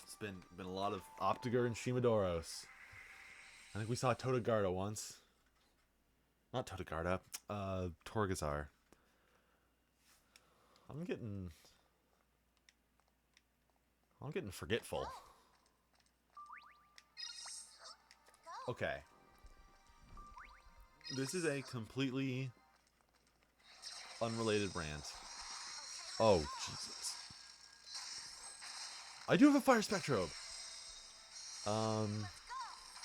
It's been a lot of Optiger and Shimadoros. I think we saw Totogarda once. Not Totogarda. Torgazar. I'm getting forgetful. Okay. This is a completely unrelated rant. Oh, Jesus. I do have a fire spectrobe.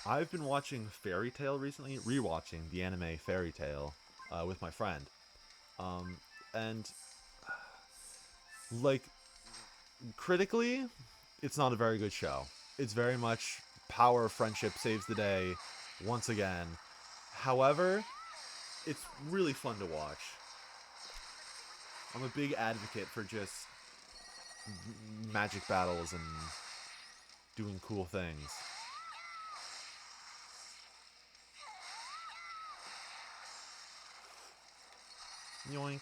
I've been watching Fairy Tail recently, rewatching the anime Fairy Tail with my friend. And like critically, it's not a very good show. It's very much power, friendship saves the day once again. However, it's really fun to watch. I'm a big advocate for just magic battles and doing cool things. Yoink.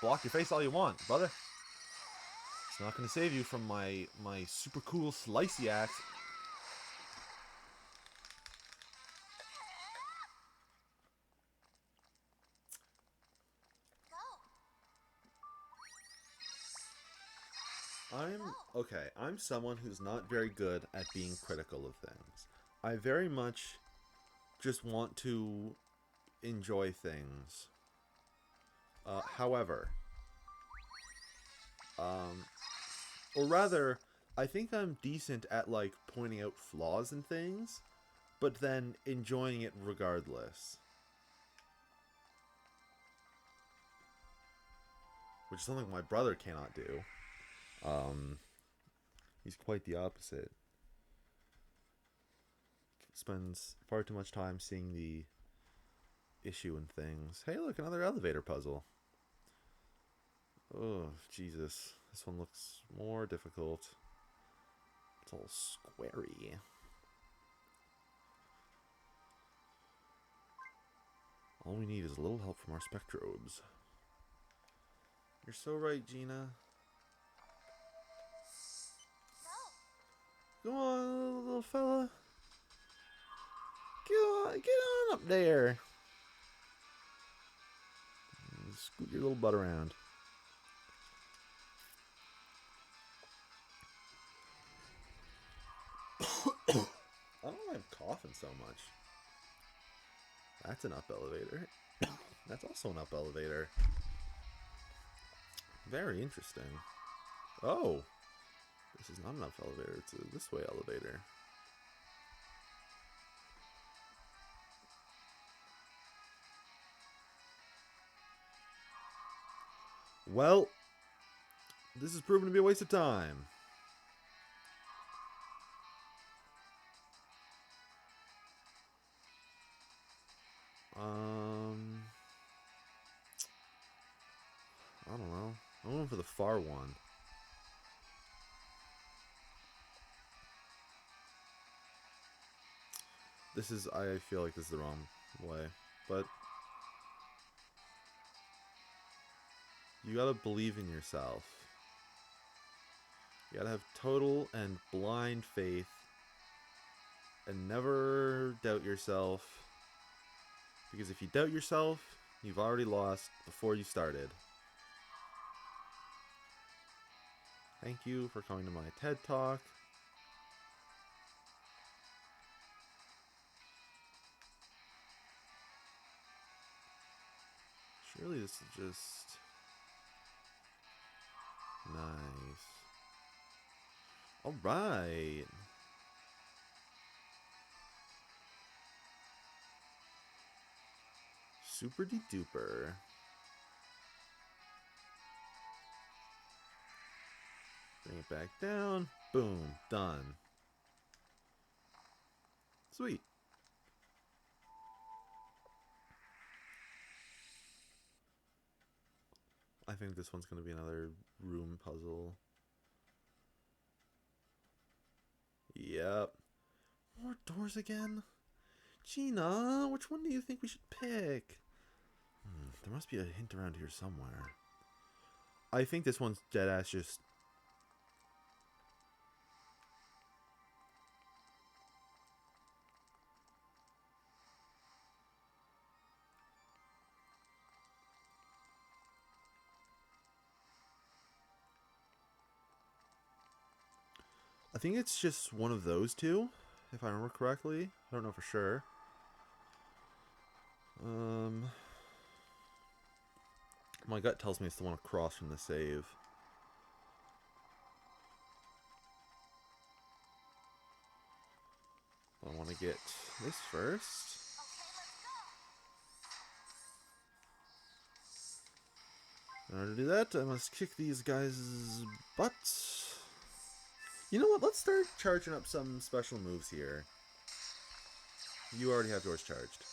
Block your face all you want, brother. It's not going to save you from my super cool slicey axe. I'm someone who's not very good at being critical of things. I very much just want to enjoy things. However, or rather, I think I'm decent at like pointing out flaws in things, but then enjoying it regardless. Which is something my brother cannot do. He's quite the opposite. Spends far too much time seeing the issue in things. Hey, look, another elevator puzzle. Oh, Jesus. This one looks more difficult. It's all squarey. All we need is a little help from our Spectrobes. You're so right, Gina. Go on, little fella. Get on up there. Scoot your little butt around. doing so much. That's an up elevator. That's also an up elevator. Very interesting. Oh! This is not an up elevator, it's a this way elevator. Well, this has proven to be a waste of time. I don't know. I'm going for the far one. This is, I feel like this is the wrong way, but you gotta believe in yourself. You gotta have total and blind faith and never doubt yourself. Because if you doubt yourself, you've already lost before you started. Thank you for coming to my TED Talk. Surely this is just nice. Alright. Super de duper. Bring it back down. Boom. Done. Sweet. I think this one's going to be another room puzzle. Yep. More doors again? Gina, which one do you think we should pick? There must be a hint around here somewhere. I think this one's deadass just... I think it's just one of those two, if I remember correctly. I don't know for sure. My gut tells me it's the one across from the save. I want to get this first. In order to do that, I must kick these guys' butts. You know what? Let's start charging up some special moves here. You already have yours charged.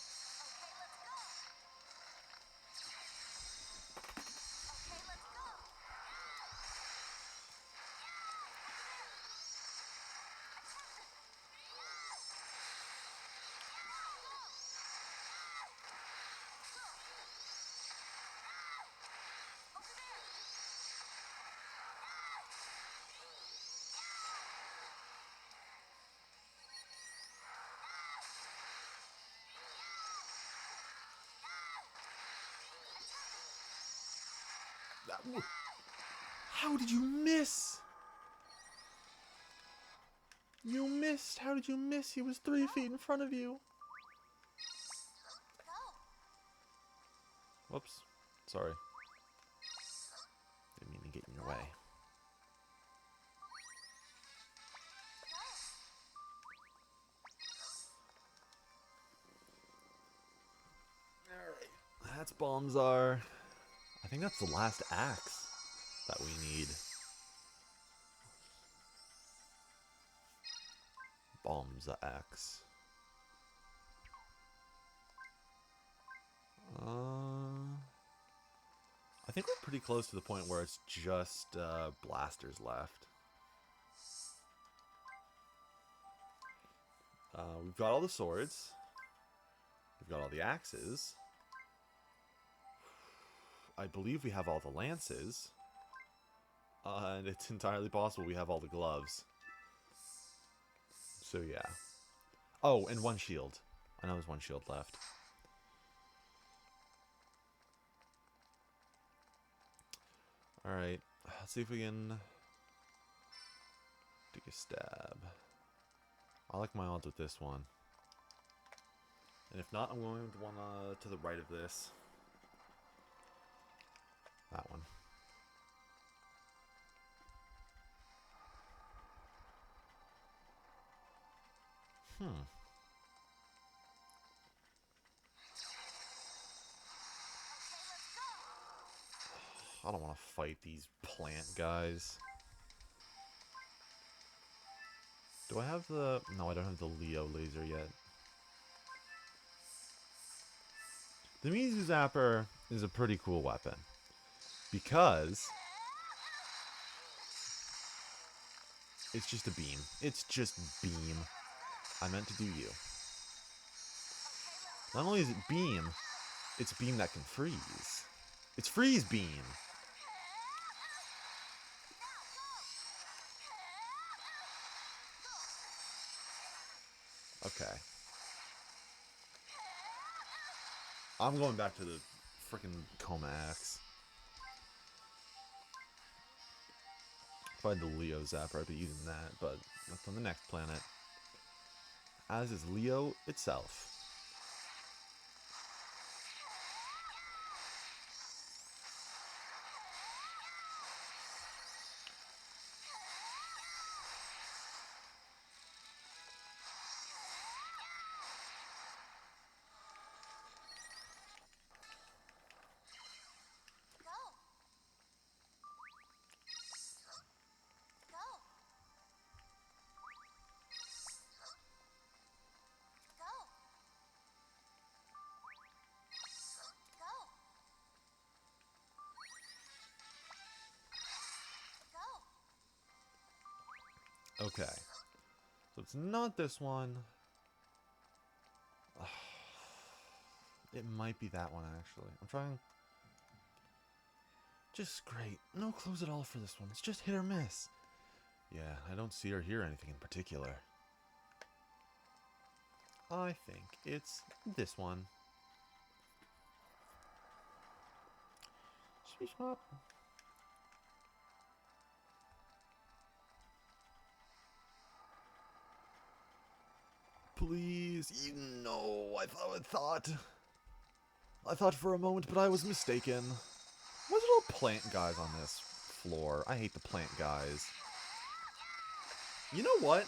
How did you miss? You missed. How did you miss? He was 3 feet in front of you. Whoops. Sorry. Didn't mean to get in your way. Alright. That's Bombzar. I think that's the last axe that we need. Bombza axe. I think we're pretty close to the point where it's just blasters left. We've got all the swords. We've got all the axes. I believe we have all the lances. And it's entirely possible we have all the gloves. So yeah. Oh, and one shield. I know there's one shield left. Alright. Let's see if we can take a stab. I like my odds with this one. And if not, I'm going with the one to the right of this. That one. Hmm. I don't want to fight these plant guys. Do I have the... No, I don't have the Leo laser yet. The Mizu Zapper is a pretty cool weapon. Because... it's just a beam. It's just beam. I meant to do you. Not only is it beam, it's a beam that can freeze. It's freeze beam. Okay. I'm going back to the freaking Coma Axe. If I had the Leo Zapper, I'd be using that, but that's on the next planet. As is Leo itself. Go. Go. Go. Go. Go. Okay. So it's not this one. It might be that one, actually. I'm trying... Just great. No clues at all for this one. It's just hit or miss. Yeah, I don't see or hear anything in particular. I think it's this one. Sweet swap. Please, you know, I thought for a moment, but I was mistaken. What's all plant guys on this floor? I hate the plant guys. You know what?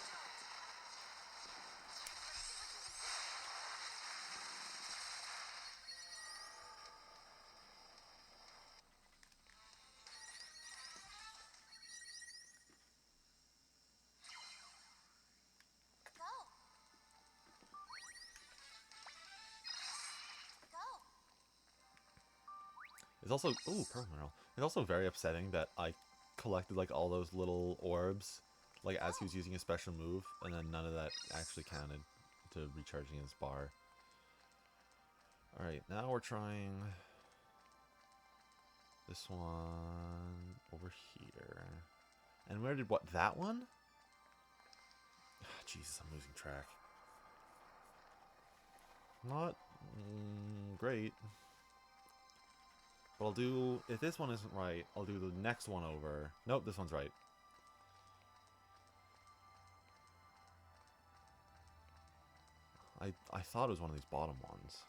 Go. Go. It's also... Ooh, pearl mineral. It's also very upsetting that I collected, like, all those little orbs, like, as he was using a special move, and then none of that actually counted to recharging his bar. Alright, now we're trying this one over here. And where did what? That one? Jesus, I'm losing track. Not great. But I'll do... If this one isn't right, I'll do the next one over. Nope, this one's right. I thought it was one of these bottom ones.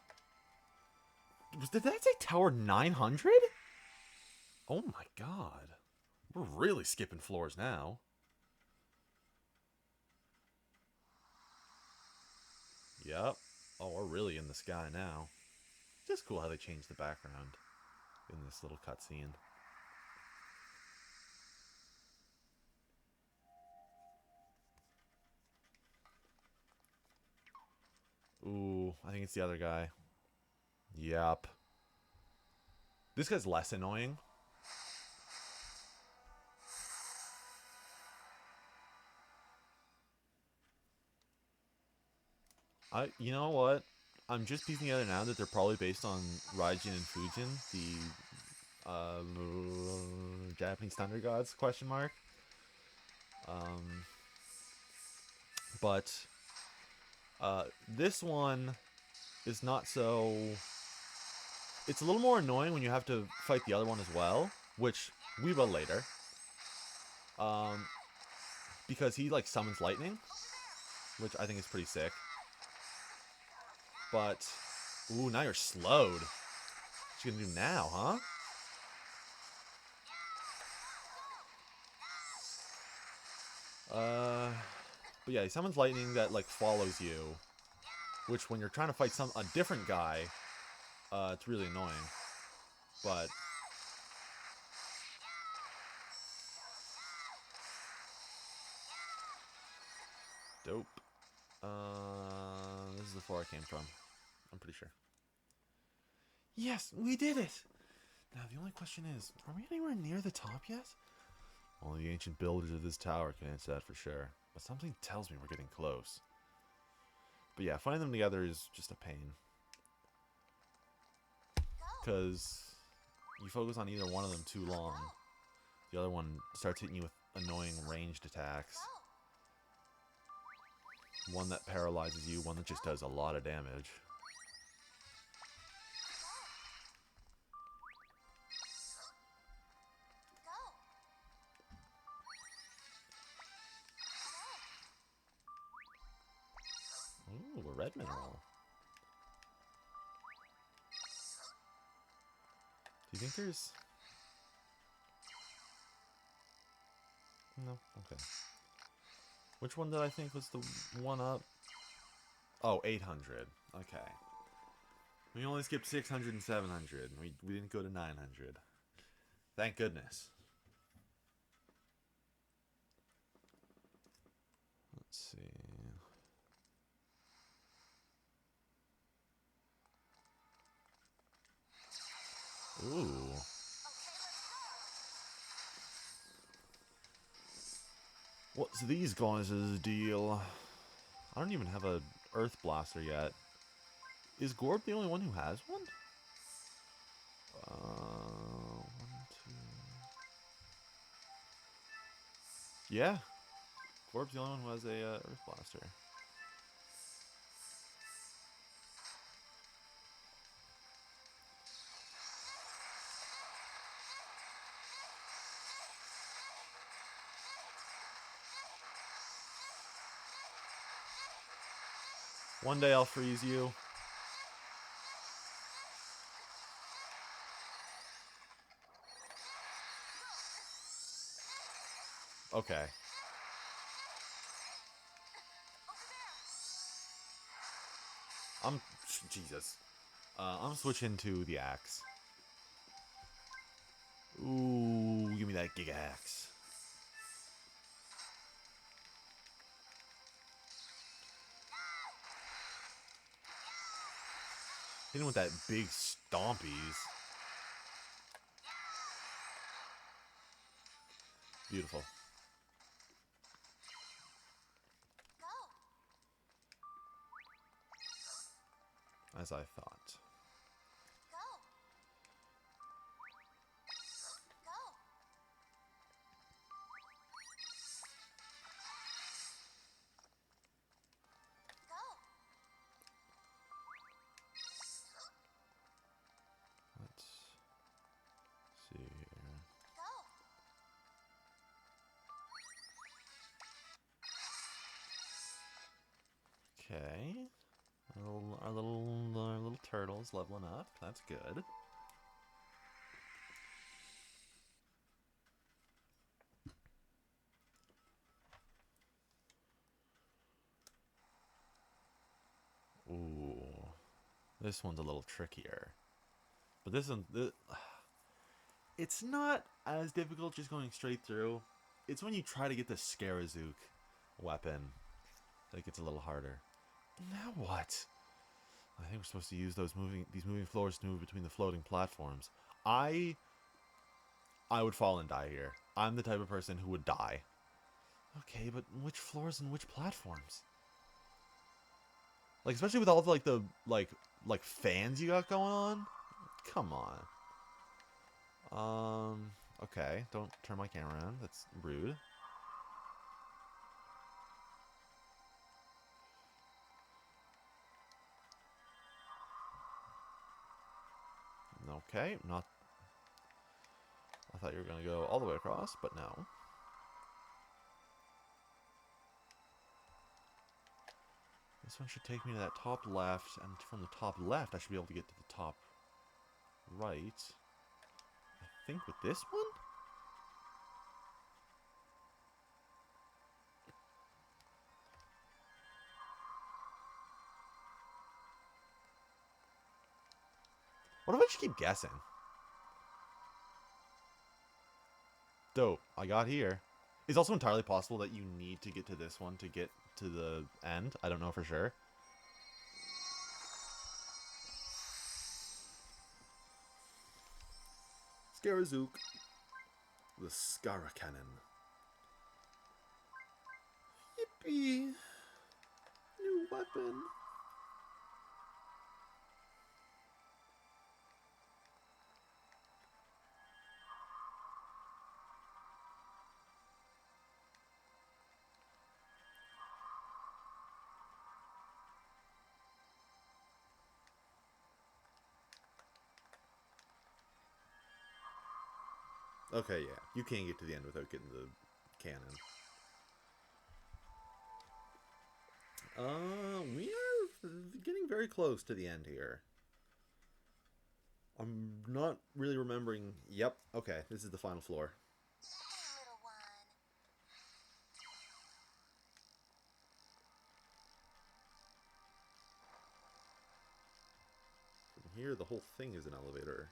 Did that say Tower 900? Oh my god. We're really skipping floors now. Yep. Oh, we're really in the sky now. It's just cool how they changed the background in this little cutscene. Ooh, I think it's the other guy. Yep. This guy's less annoying. You know what? I'm just piecing together now that they're probably based on Raijin and Fujin, the Japanese thunder gods, question mark. But this one is not so... It's a little more annoying when you have to fight the other one as well, which we will later. Because he, like, summons lightning, which I think is pretty sick. But, ooh, now you're slowed. What you gonna do now, huh? But yeah, he summons lightning that, like, follows you. Which, when you're trying to fight a different guy, it's really annoying. But... dope. This is the floor I came from. I'm pretty sure. Yes, we did it! Now, the only question is, are we anywhere near the top yet? Only the ancient builders of this tower can answer that for sure. But something tells me we're getting close. But yeah, finding them together is just a pain. Because you focus on either one of them too long. The other one starts hitting you with annoying ranged attacks. One that paralyzes you, one that just does a lot of damage. Ooh, a red mineral. Do you think there's... no? Okay. Which one did I think was the one up? Oh, 800. Okay. We only skipped 600 and 700. We didn't go to 900. Thank goodness. Let's see. Ooh. What's these guys' deal? I don't even have a Earth Blaster yet. Is Gorb the only one who has one? One, two... yeah. Gorb's the only one who has a Earth Blaster. One day I'll freeze you. Okay. Jesus. I'm switching to the axe. Ooh, give me that Giga Axe. Hitting with that big stompies. Beautiful. As I thought. Let's see here. Okay. Our little turtle's leveling up. That's good. Ooh. This one's a little trickier. But this one... it's not as difficult just going straight through. It's when you try to get the Scarazook weapon that it gets a little harder. Now what? I think we're supposed to use these moving floors to move between the floating platforms. I would fall and die here. I'm the type of person who would die. Okay, but which floors and which platforms? Like, especially with all of like fans you got going on? Come on. Okay, don't turn my camera around. That's rude. Okay, not... I thought you were going to go all the way across, but no. This one should take me to that top left, and from the top left, I should be able to get to the top right. I think with this one? What if I just keep guessing? Dope. I got here. It's also entirely possible that you need to get to this one to get to the end. I don't know for sure. Scarazook. The Scara Cannon. Yippee! New weapon. Okay, yeah. You can't get to the end without getting the cannon. We are getting very close to the end here. I'm not really remembering. Yep. Okay, this is the final floor. Hey, little one. From here, the whole thing is an elevator.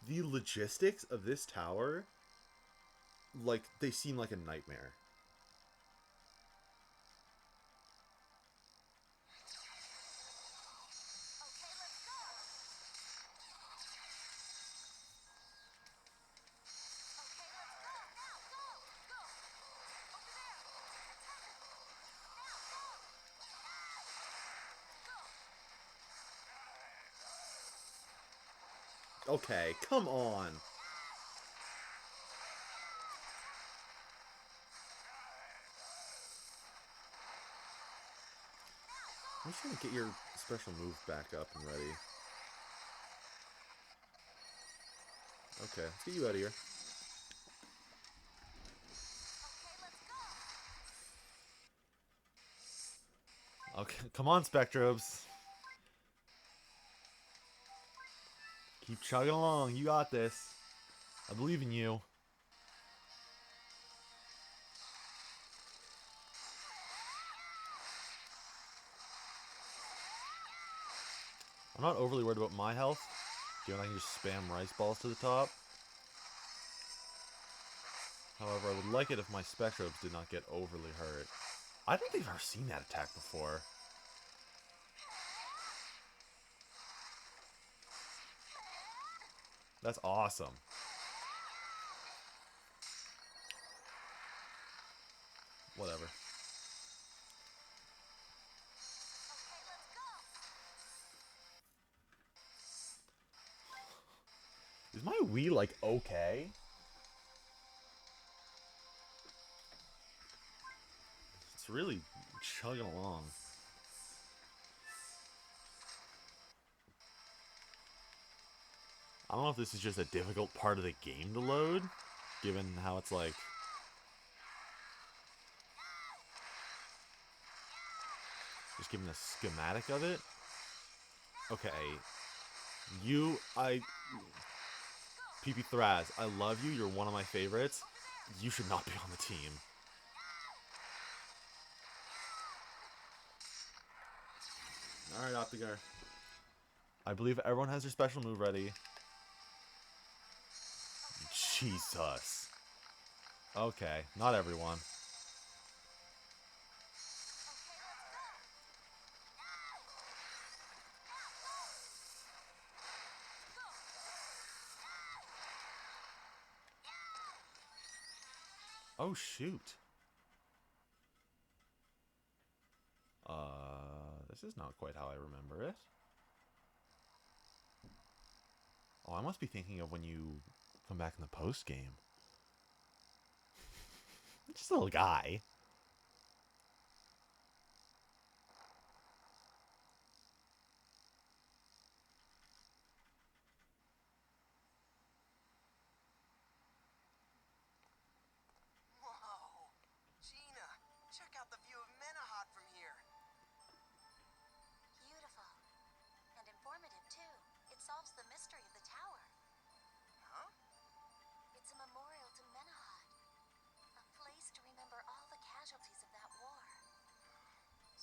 The logistics of this tower, like, they seem like a nightmare. Okay, let's go. Okay, let's go. Now, go. Go. Over there. Attack. Now, go. Go. Okay, come on. I'm just trying to get your special move back up and ready. Okay, let's get you out of here. Okay, let's go. Okay, come on, Spectrobes. Keep chugging along. You got this. I believe in you. I'm not overly worried about my health, given I can just spam rice balls to the top. However, I would like it if my Spectrobes did not get overly hurt. I don't think I've ever seen that attack before. That's awesome. Whatever. Okay, let's go. Is my Wii, like, okay? It's really chugging along. I don't know if this is just a difficult part of the game to load, given how it's like... Just given the schematic of it. Okay. PP Thraz, I love you, you're one of my favorites. You should not be on the team. Alright, Optigar. I believe everyone has their special move ready. Jesus. Okay, not everyone. Oh, shoot. This is not quite how I remember it. Oh, I must be thinking of when you come back in the post game. Just a little guy.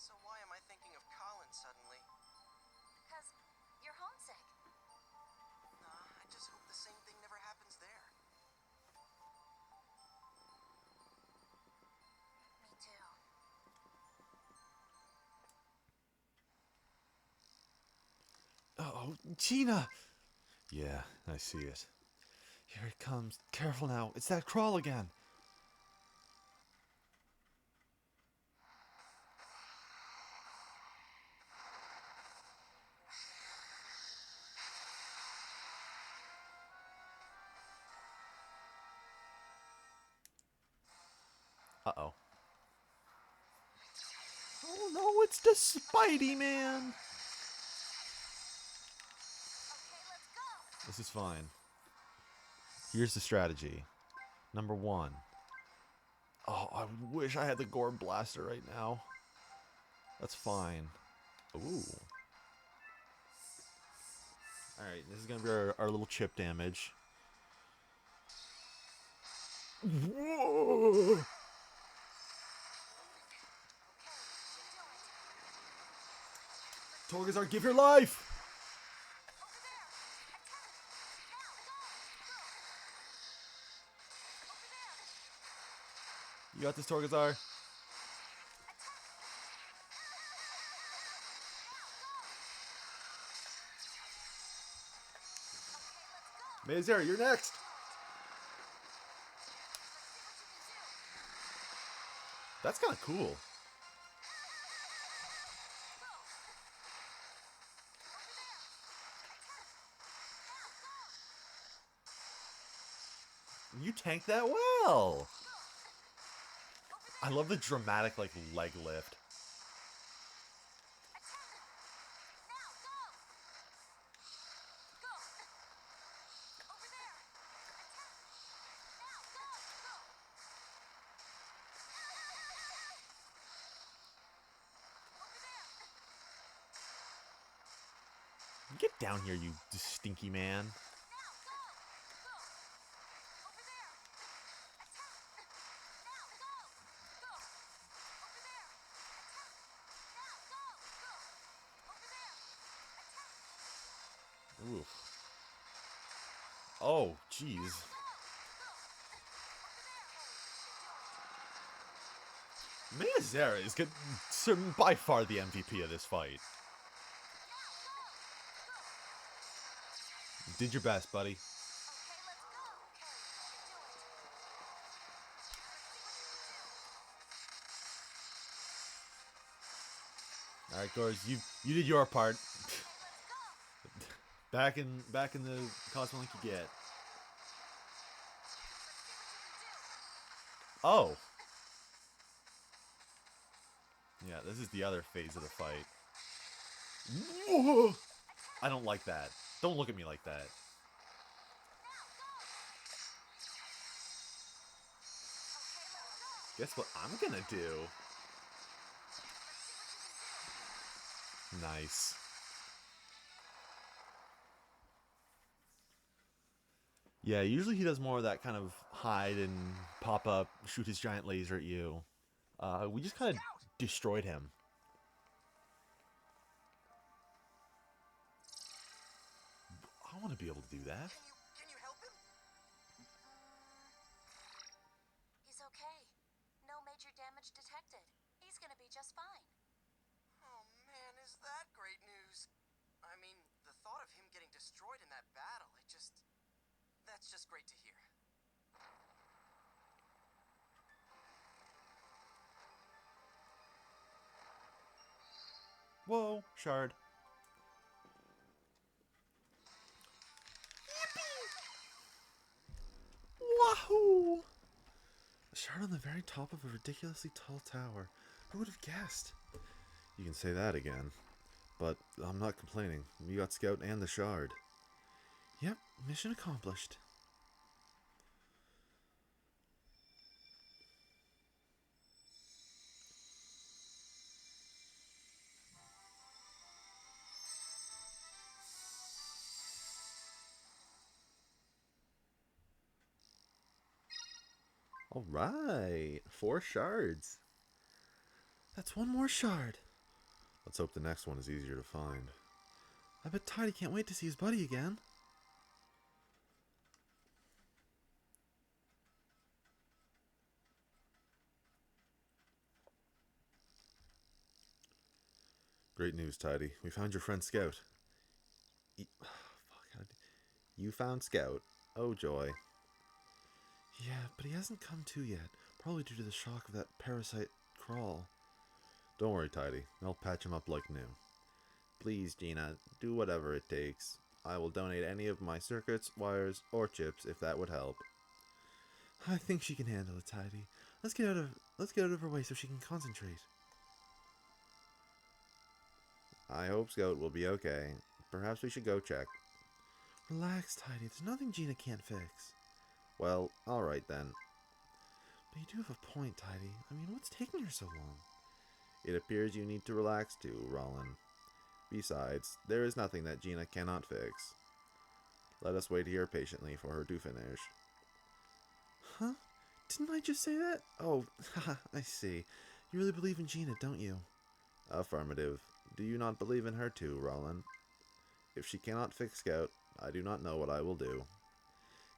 So why am I thinking of Colin suddenly? Because you're homesick. I just hope the same thing never happens there. Me too. Oh, Gina! Yeah, I see it. Here it comes. Careful now. It's that crawl again. Uh-oh. Oh no, it's the Spidey Man! Okay, let's go. This is fine. Here's the strategy. Number 1. Oh, I wish I had the Gorb Blaster right now. That's fine. Ooh. Alright, this is gonna be our little chip damage. Whoa! Torgazar, give your life! You got this, Torgazar. Mazer, you're next! That's kind of cool. You tanked that well! I love the dramatic, like, leg lift. Get down here, you stinky man. Oof. Oh, jeez. Mayazera is good, by far the MVP of this fight. You did your best, buddy. Alright, Gores, you did your part. back in the Cosmo Link you get. Oh. Yeah, this is the other phase of the fight. Whoa! I don't like that. Don't look at me like that. Guess what I'm gonna do? Nice. Yeah, usually he does more of that kind of hide and pop up, shoot his giant laser at you. We just kind of destroyed him. I want to be able to do that. Can you help him? He's okay. No major damage detected. He's gonna be just fine. Oh man, is that great news? I mean, the thought of him getting destroyed in that battle, that's just great to hear. Whoa, shard. Wahoo! A shard on the very top of a ridiculously tall tower. Who would have guessed? You can say that again. But I'm not complaining. You got Scout and the shard. Yep, mission accomplished. Alright, 4 shards. That's one more shard. Let's hope the next one is easier to find. I bet Tidy can't wait to see his buddy again. Great news, Tidy. We found your friend Scout. You found Scout? Oh, joy. Yeah, but he hasn't come to yet. Probably due to the shock of that parasite crawl. Don't worry, Tidy. I'll patch him up like new. Please, Gina, do whatever it takes. I will donate any of my circuits, wires, or chips if that would help. I think she can handle it, Tidy. Let's get out of her way so she can concentrate. I hope Scout will be okay. Perhaps we should go check. Relax, Tidy. There's nothing Gina can't fix. Well, alright then. But you do have a point, Tidy. I mean, what's taking her so long? It appears you need to relax too, Roland. Besides, there is nothing that Gina cannot fix. Let us wait here patiently for her to finish. Huh? Didn't I just say that? Oh, haha, I see. You really believe in Gina, don't you? Affirmative. Do you not believe in her too, Roland? If she cannot fix Scout, I do not know what I will do.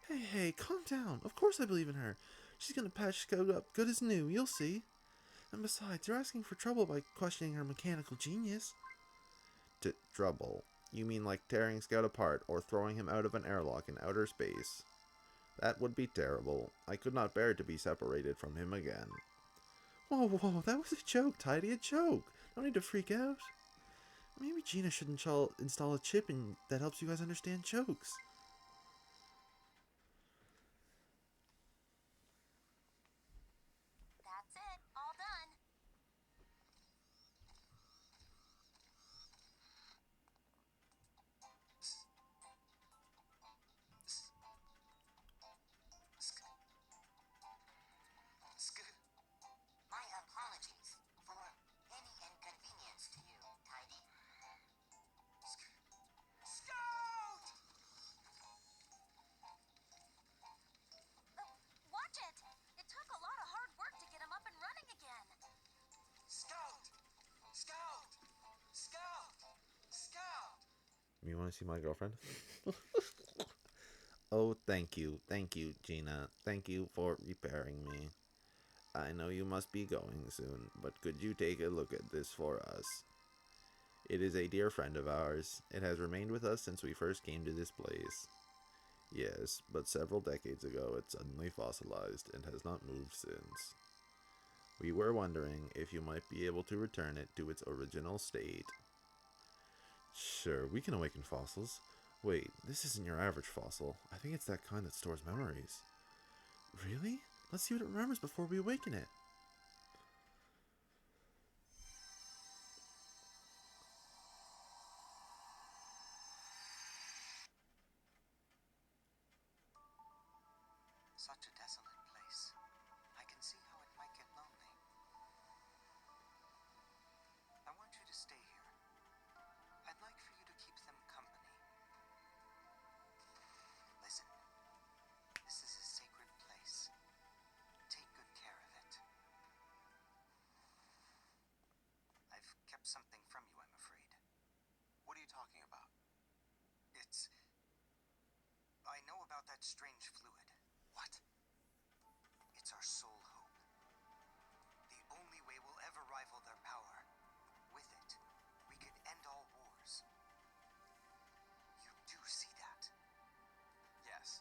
Hey, calm down. Of course I believe in her. She's gonna patch Scout up good as new, you'll see. And besides, you're asking for trouble by questioning her mechanical genius. Trouble? You mean like tearing Scout apart or throwing him out of an airlock in outer space? That would be terrible. I could not bear to be separated from him again. Whoa, that was a joke, Tidy, a joke. No need to freak out. Maybe Gina should install a chip that helps you guys understand jokes. That's it. All done. My apologies for any inconvenience to you, Tidy. Scout! Watch it. It took a lot of hard work to get him up and running again. Scout! Scout! Scout! Scout! You want to see my girlfriend? Oh, thank you, Gina. Thank you for repairing me. I know you must be going soon, but could you take a look at this for us? It is a dear friend of ours. It has remained with us since we first came to this place. Yes, but several decades ago it suddenly fossilized and has not moved since. We were wondering if you might be able to return it to its original state. Sure, we can awaken fossils. Wait, this isn't your average fossil. I think it's that kind that stores memories. Really? Let's see what it remembers before we awaken it. Such a desolate place. I can see how it might get lonely. I want you to stay here. I'd like for you to keep them company. Listen, this is a sacred place. Take good care of it. I've kept something from you, I'm afraid. What are you talking about? I know about that strange fluid. What? It's our sole hope. The only way we'll ever rival their power. With it, we could end all wars. You do see that? Yes.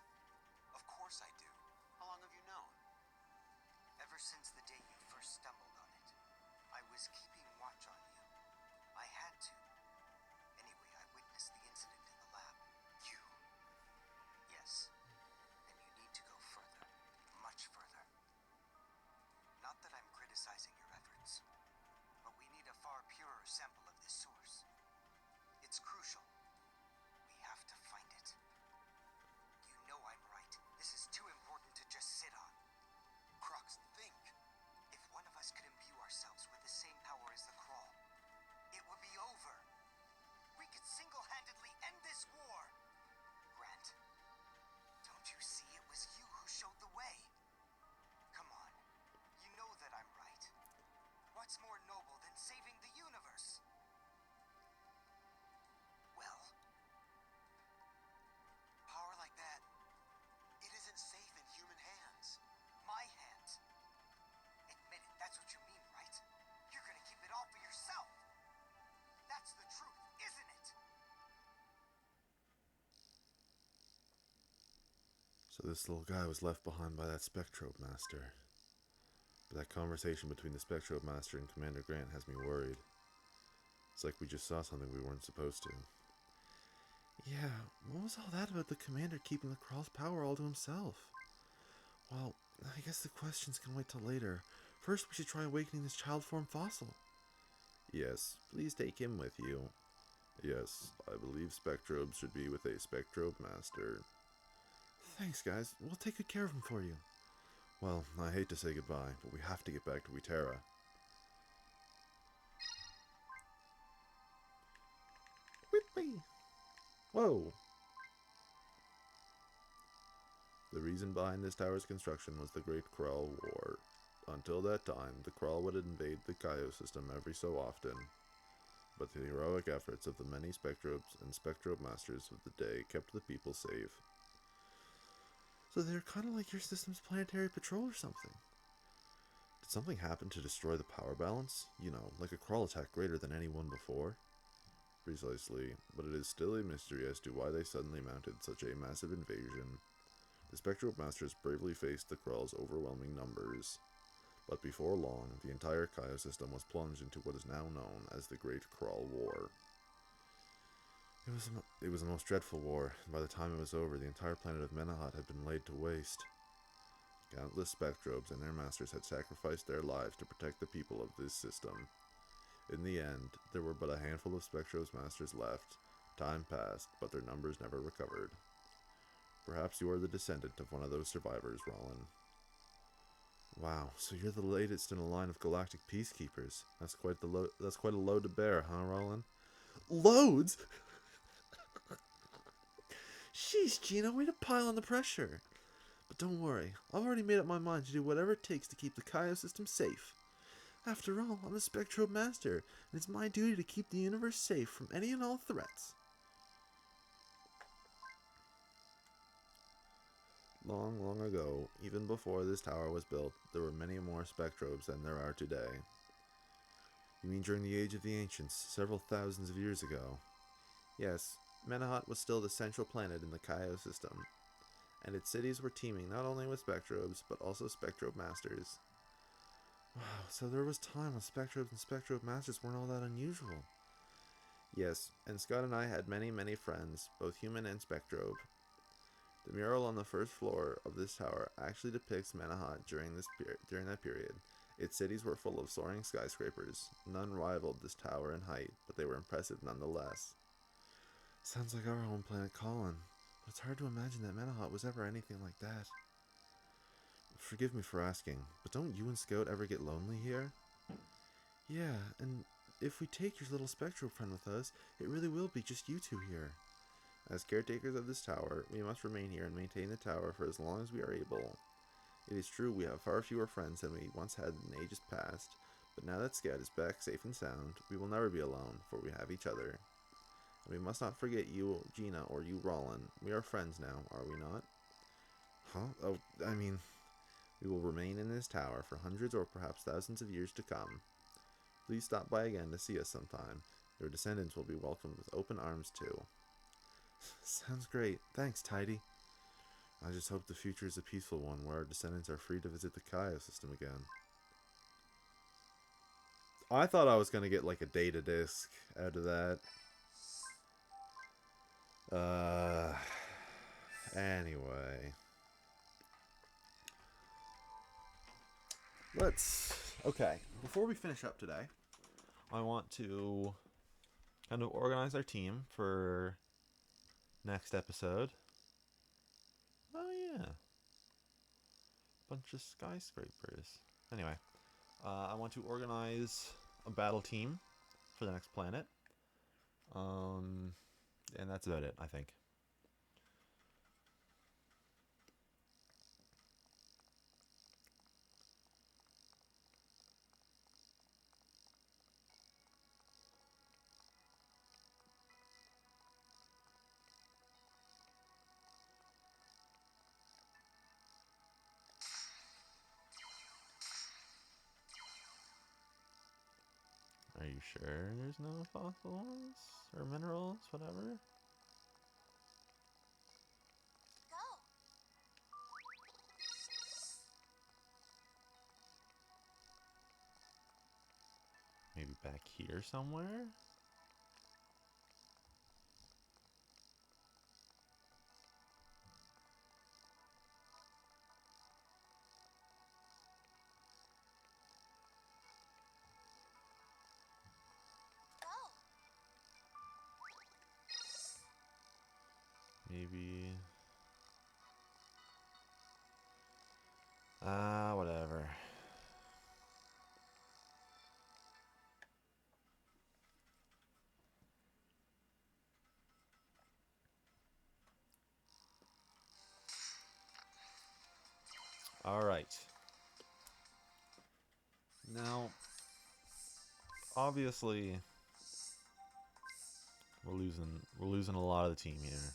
Of course I do. How long have you known? Ever since the day you first stumbled on it. I was keeping watch on you. I had to. Anyway, I witnessed the incident in the lab. You? Yes. And you need to go further. Much further. So this little guy was left behind by that Spectrobe Master. But that conversation between the Spectrobe Master and Commander Grant has me worried. It's like we just saw something we weren't supposed to. Yeah, what was all that about the Commander keeping the Krall's power all to himself? Well, I guess the questions can wait till later. First, we should try awakening this child form fossil. Yes, please take him with you. Yes, I believe Spectrobes should be with a Spectrobe Master. Thanks, guys. We'll take good care of him for you. Well, I hate to say goodbye, but we have to get back to Witera. Whippy! Whoa! The reason behind this tower's construction was the Great Krall War. Until that time, the Krall would invade the Kaio system every so often, but the heroic efforts of the many Spectrobes and Spectrobe Masters of the day kept the people safe. So they're kind of like your system's planetary patrol or something. Did something happen to destroy the power balance? You know, like a Krall attack greater than any one before? Precisely, but it is still a mystery as to why they suddenly mounted such a massive invasion. The Spectrobe Masters bravely faced the Krall's overwhelming numbers, but before long, the entire Kaio system was plunged into what is now known as the Great Krall War. It was a most dreadful war, and by the time it was over, the entire planet of Menahat had been laid to waste. Countless Spectrobes and their masters had sacrificed their lives to protect the people of this system. In the end, there were but a handful of Spectrobes masters left. Time passed, but their numbers never recovered. Perhaps you are the descendant of one of those survivors, Rollin. Wow, so you're the latest in a line of galactic peacekeepers. That's quite a load to bear, huh, Rollin? Loads? Sheesh, Gina, way to pile on the pressure. But don't worry, I've already made up my mind to do whatever it takes to keep the Kaio system safe. After all, I'm a Spectrobe Master, and it's my duty to keep the universe safe from any and all threats. Long, long ago, even before this tower was built, there were many more Spectrobes than there are today. You mean during the Age of the Ancients, several thousands of years ago? Yes, Menahat was still the central planet in the Kaio system, and its cities were teeming not only with Spectrobes, but also Spectrobe Masters. Wow, so there was time when Spectrobes and Spectrobe Masters weren't all that unusual. Yes, and Scott and I had many, many friends, both human and Spectrobe. The mural on the first floor of this tower actually depicts Menahat during that period. Its cities were full of soaring skyscrapers. None rivaled this tower in height, but they were impressive nonetheless. Sounds like our home planet Colin, but it's hard to imagine that Menahat was ever anything like that. Forgive me for asking, but don't you and Scout ever get lonely here? Yeah, and if we take your little Spectral friend with us, it really will be just you two here. As caretakers of this tower, we must remain here and maintain the tower for as long as we are able. It is true we have far fewer friends than we once had in ages past, but now that Scout is back safe and sound, we will never be alone, for we have each other. And we must not forget you, Gina, or you, Rollin. We are friends now, are we not? Huh? Oh, we will remain in this tower for hundreds or perhaps thousands of years to come. Please stop by again to see us sometime. Your descendants will be welcomed with open arms too. Sounds great. Thanks, Tidy. I just hope the future is a peaceful one where our descendants are free to visit the Kaio system again. I thought I was going to get like a data disk out of that. Anyway. Okay, before we finish up today, I want to kind of organize our team for next episode. Oh, yeah. Bunch of skyscrapers. Anyway, I want to organize a battle team for the next planet. And that's about it, I think. Are you sure there's no fossils or minerals, whatever? Go! back here somewhere? Go. Maybe... whatever. Alright. Now, obviously, we're losing a lot of the team here.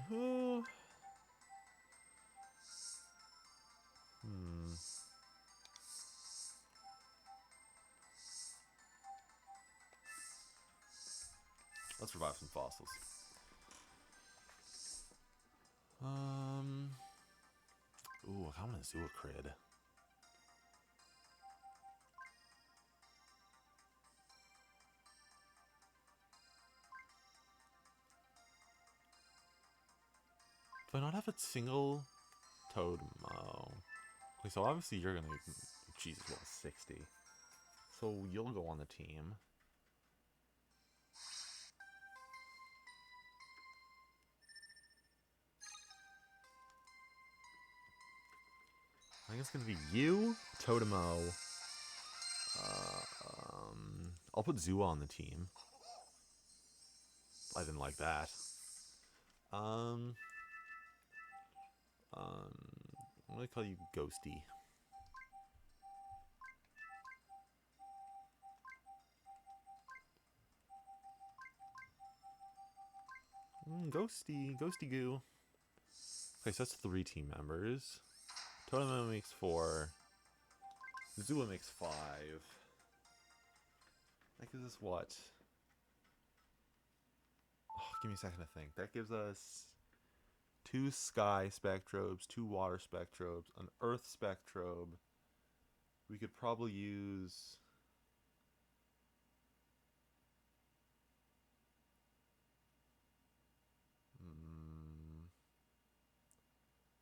Who? Let's revive some fossils. Ooh, I want a Zoocrid. Do I not have a single totem? Oh. Okay, so obviously you're gonna... Jesus, what, 60? So you'll go on the team. I think it's gonna be you, Totemo. I'll put Zua on the team. I didn't like that. I'm gonna call you Ghosty. Ghosty Goo. Okay, so that's 3 team members. Totemo makes 4. Zua makes 5. That gives us what? Oh, give me a second to think. That gives us 2 sky spectrobes, 2 water spectrobes, an earth spectrobe. We could probably use...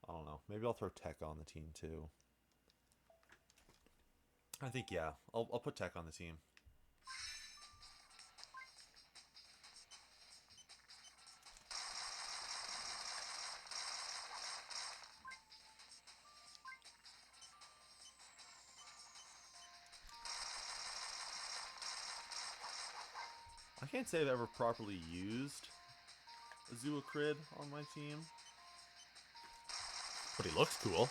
I don't know. Maybe I'll throw Tech on the team too. I think, yeah. I'll put Tech on the team. I can't say I've ever properly used a Zoocrid on my team. But he looks cool.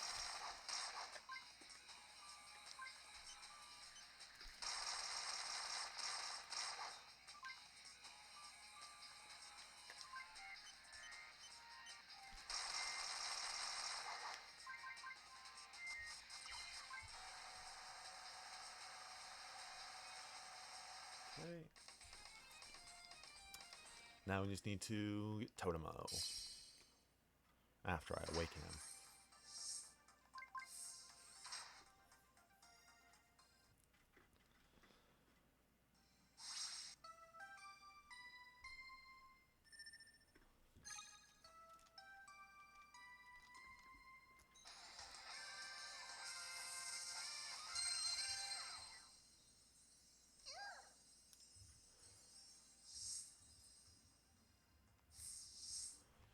Okay. Now we just need to get Totemo after I awaken him.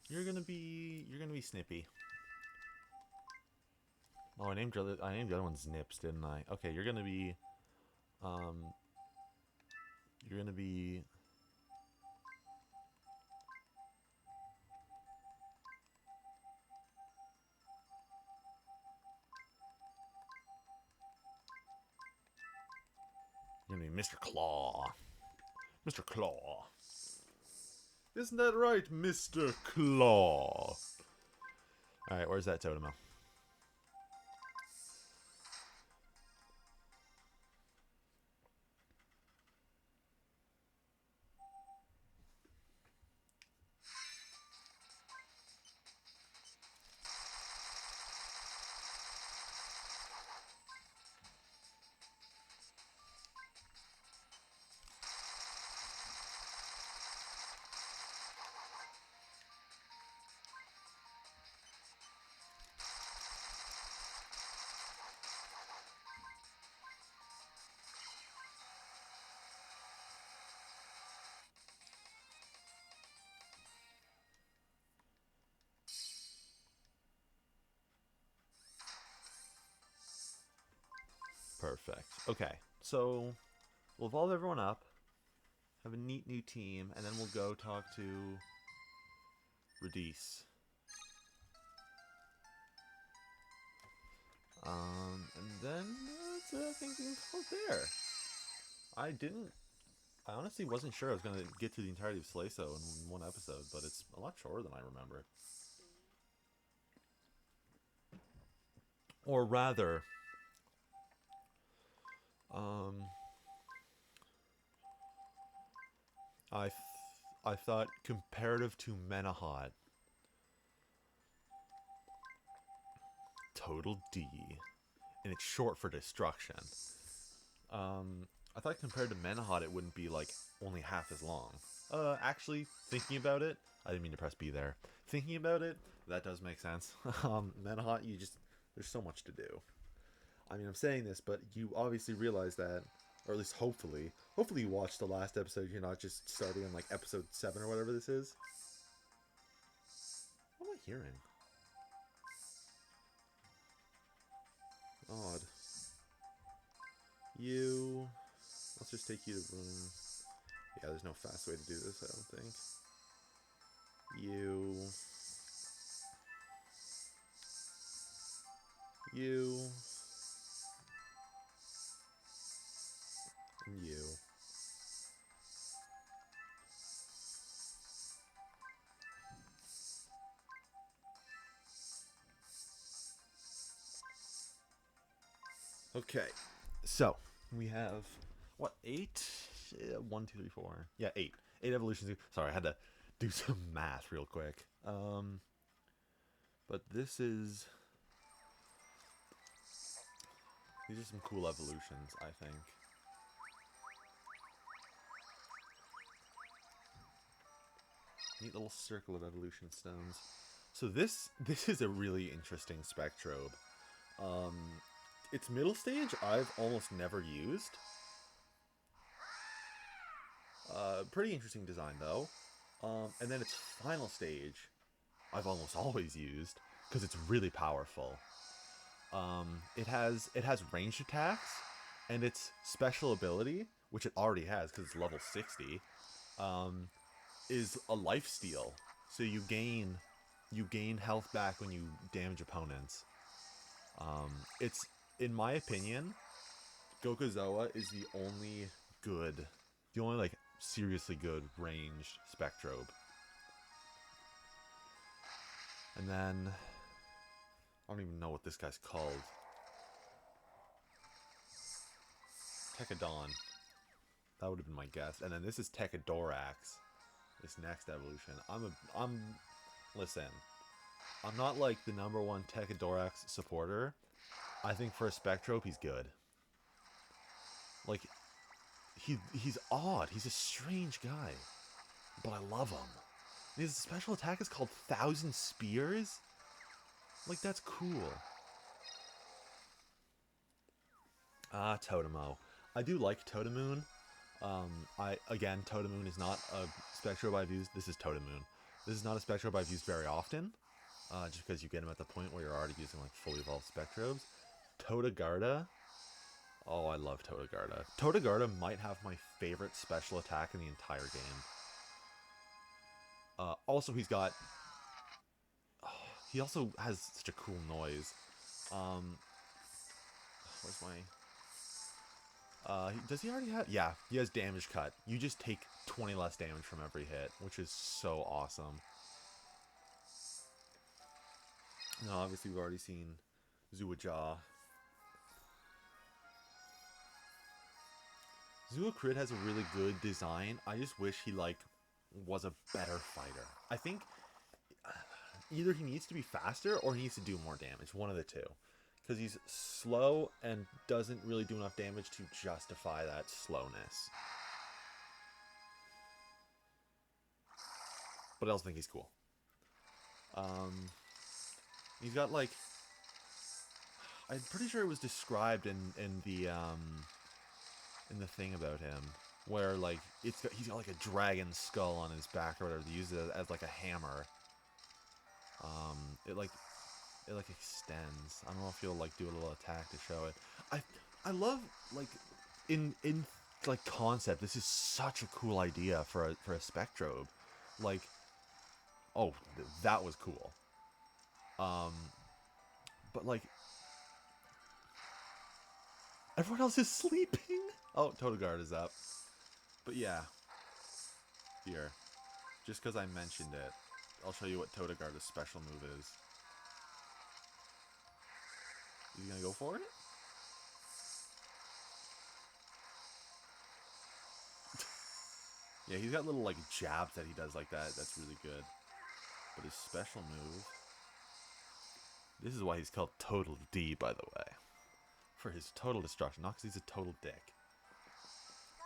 You're gonna be Snippy. Oh, I named the other one Snips, didn't I? Okay, you're gonna be you're gonna be Mr. Claw. Mr. Claw. Isn't that right, Mr. Claw? Alright, where's that Totemo? Perfect. Okay, so we'll evolve everyone up, have a neat new team, and then we'll go talk to Radice. And then I think we can go there. I didn't. I honestly wasn't sure I was gonna get through the entirety of Slayso in one episode, but it's a lot shorter than I remember. Or rather, um, I I thought comparative to Menahot, total D, and it's short for destruction. I thought compared to Menahot, it wouldn't be like only half as long. Actually, thinking about it, I didn't mean to press B there. Thinking about it, that does make sense. Menahot, there's so much to do. I mean, I'm saying this, but you obviously realize that, or at least hopefully you watched the last episode. You're not just starting on like episode 7 or whatever this is. What am I hearing? Odd. Let's just take you to room. Yeah, there's no fast way to do this, I don't think. You. And you. Okay, so we have what, 8? 1, 2, 3, 4. Yeah, 8. 8 evolutions. Sorry, I had to do some math real quick. But these are some cool evolutions, I think. Neat little circle of evolution stones. So this is a really interesting Spectrobe. Its middle stage I've almost never used. Pretty interesting design though. And then its final stage I've almost always used because it's really powerful. It has ranged attacks, and its special ability, which it already has because it's level 60, is a life steal. So you gain health back when you damage opponents. It's, in my opinion, Gokuzoa is the only like seriously good ranged Spectrobe. And then I don't even know what this guy's called. Tekadon. That would have been my guess. And then this is Techadorax. This next evolution. Listen. I'm not like the #1 Techadorax supporter. I think for a Spectrobe, he's good. Like, he's odd. He's a strange guy. But I love him. His special attack is called 1,000 Spears? Like, that's cool. Totemo. I do like Totemoon. Totemoon is not a Spectrobe I've used. This is Totemoon. This is not a Spectrobe I've used very often. Just because you get him at the point where you're already using like fully evolved Spectrobes. Totagarda. Oh, I love Totagarda. Totagarda might have my favorite special attack in the entire game. Also, he also has such a cool noise. Where's my... does he already have... Yeah, he has damage cut. You just take 20 less damage from every hit, which is so awesome. Now, obviously, we've already seen Zuajaw. Zuacrid has a really good design. I just wish he, like, was a better fighter. I think either he needs to be faster or he needs to do more damage. One of the two. Because he's slow and doesn't really do enough damage to justify that slowness. But I also think he's cool. He's got like... I'm pretty sure it was described in the thing about him. Where like he's got like a dragon skull on his back or whatever. They use it as like a hammer. It extends. I don't know if you'll like do a little attack to show it. I love like in like concept. This is such a cool idea for a Spectrobe. Like, oh, that was cool. Um, but like everyone else is sleeping. Oh, Totogard is up. But yeah, here, just because I mentioned it, I'll show you what Totogard's special move is. You gonna go for it? Yeah, he's got little like jabs that he does like that. That's really good. But his special move. This is why he's called Total D, by the way. For his total destruction, not because he's a total dick. Go.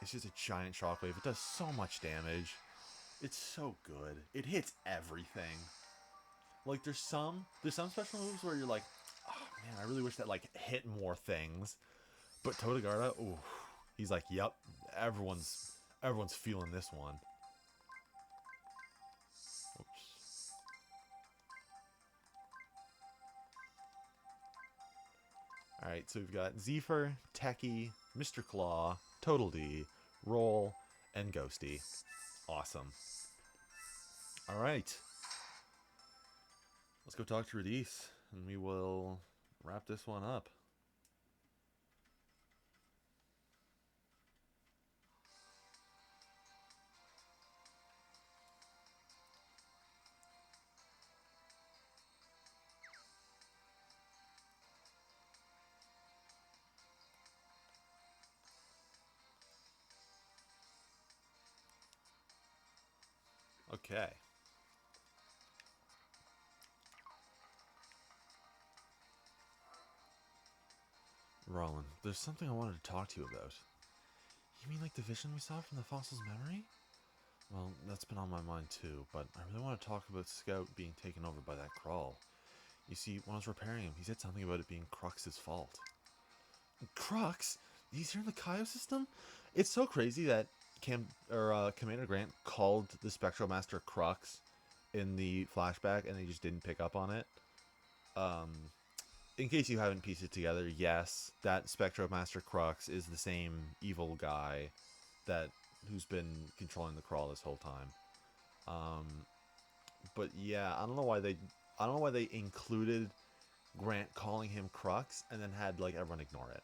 It's just a giant shockwave. It does so much damage. It's so good. It hits everything. Like there's some special moves where you're like, oh man, I really wish that like hit more things. But Totogarda, ooh, he's like, yep, everyone's feeling this one. Oops. All right, so we've got Zephyr, Techie, Mr. Claw, Total D, Roll, and Ghosty. Awesome. All right, let's go talk to Radice, and we will wrap this one up. Okay. Roland, there's something I wanted to talk to you about. You mean like the vision we saw from the fossil's memory? Well, that's been on my mind too, but I really want to talk about Scout being taken over by that crawl. You see, when I was repairing him, he said something about it being Crux's fault. Crux? He's here in the Kaio system? It's so crazy that Commander Grant called the Spectral Master Crux in the flashback and they just didn't pick up on it. Um, in case you haven't pieced it together, yes, that Spectral Master Crux is the same evil guy that who's been controlling the crawl this whole time. Um, but yeah, I don't know why they included Grant calling him Crux and then had like everyone ignore it.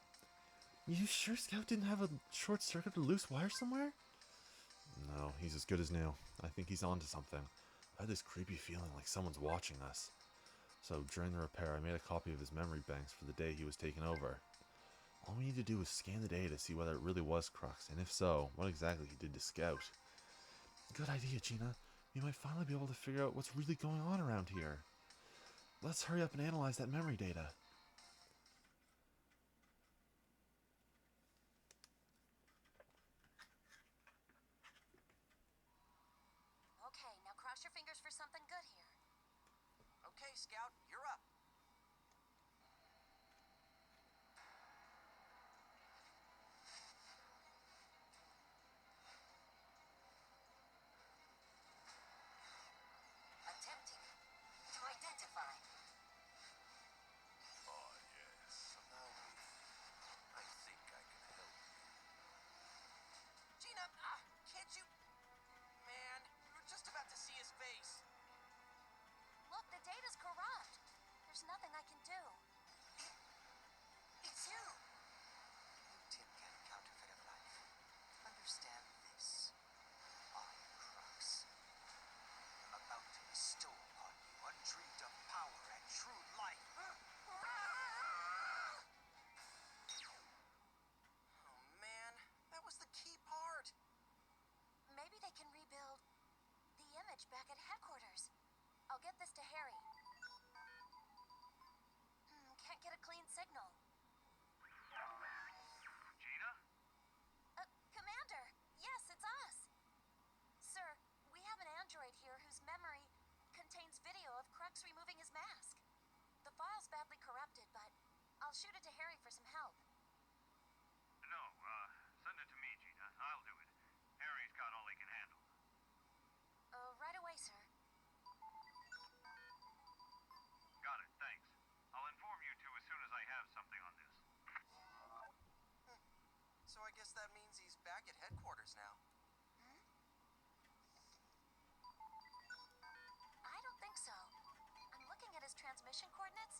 You sure Scout didn't have a short circuit or loose wire somewhere? No, he's as good as new. I think he's onto something. I had this creepy feeling like someone's watching us. So during the repair, I made a copy of his memory banks for the day he was taken over. All we need to do is scan the data to see whether it really was Crux, and if so, what exactly he did to Scout. Good idea, Gina. We might finally be able to figure out what's really going on around here. Let's hurry up and analyze that memory data. Okay, now cross your fingers for something good here. Okay, Scout, you're up. Attempting to identify. Oh, yes. Allow me. I think I can help you. Gina, can't you? Man, we were just about to see his face. Look, the data's corrupt. There's nothing I can do. It's you! You tin can counterfeit of life. Understand this. I, Crux, am about to bestow upon you undreamed of power and true life. Oh man, that was the key part. Maybe they can rebuild the image back at headquarters. I'll get this to Harry. Can't get a clean signal. Gina? Commander! Yes, it's us! Sir, we have an android here whose memory contains video of Crux removing his mask. The file's badly corrupted, but I'll shoot it to Harry for some help. No, send it to me, Gina. I'll do it. Harry's got all he can handle. Right away, sir. So I guess that means he's back at headquarters now. Hmm? I don't think so. I'm looking at his transmission coordinates.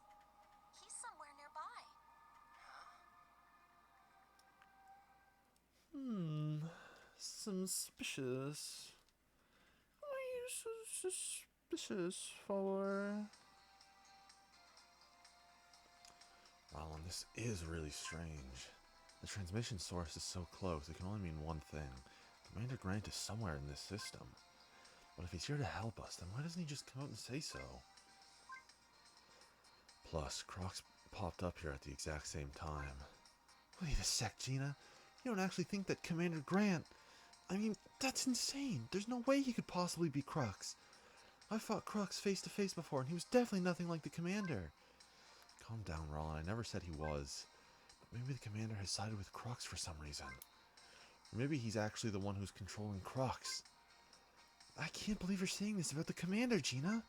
He's somewhere nearby. Suspicious. What are you so suspicious for? Well, this is really strange. The transmission source is so close, it can only mean one thing. Commander Grant is somewhere in this system. But if he's here to help us, then why doesn't he just come out and say so? Plus, Crocs popped up here at the exact same time. Wait a sec, Gina. You don't actually think that Commander Grant... I mean, that's insane. There's no way he could possibly be Crux. I've fought Crux face to face before, and he was definitely nothing like the Commander. Calm down, Roland. I never said he was. But maybe the Commander has sided with Crux for some reason. Or maybe he's actually the one who's controlling Crux. I can't believe you're saying this about the Commander, Gina.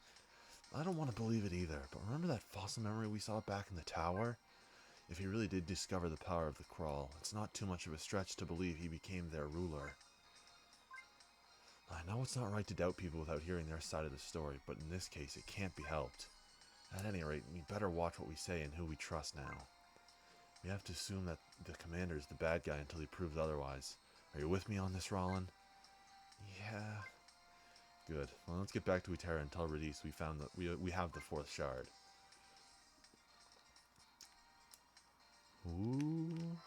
I don't want to believe it either, but remember that fossil memory we saw back in the tower? If he really did discover the power of the Crawl, it's not too much of a stretch to believe he became their ruler. I know it's not right to doubt people without hearing their side of the story, but in this case, it can't be helped. At any rate, we better watch what we say and who we trust now. We have to assume that the Commander is the bad guy until he proves otherwise. Are you with me on this, Roland? Yeah. Good. Well, let's get back to Utera and tell Radice we found that we have the fourth shard. Ooh.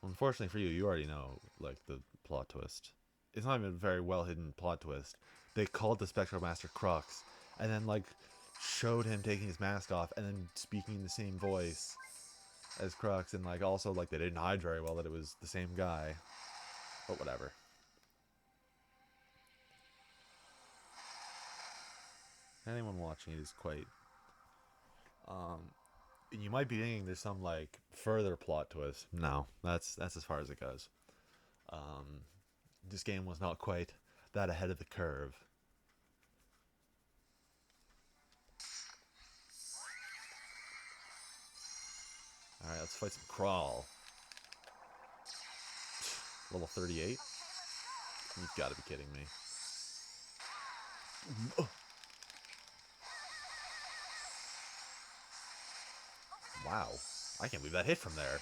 Unfortunately for you, you already know, like, the plot twist. It's not even a very well hidden plot twist. They called the Spectral Master Crux, and then, like, showed him taking his mask off, and then speaking in the same voice as Crux, and, like, also, like, they didn't hide very well that it was the same guy. But whatever. Anyone watching it is quite... you might be thinking there's some, like, further plot twist. No, that's as far as it goes. This game was not quite that ahead of the curve. Alright, let's fight some Crawl. Level 38? You've got to be kidding me. Wow. I can't believe that hit from there.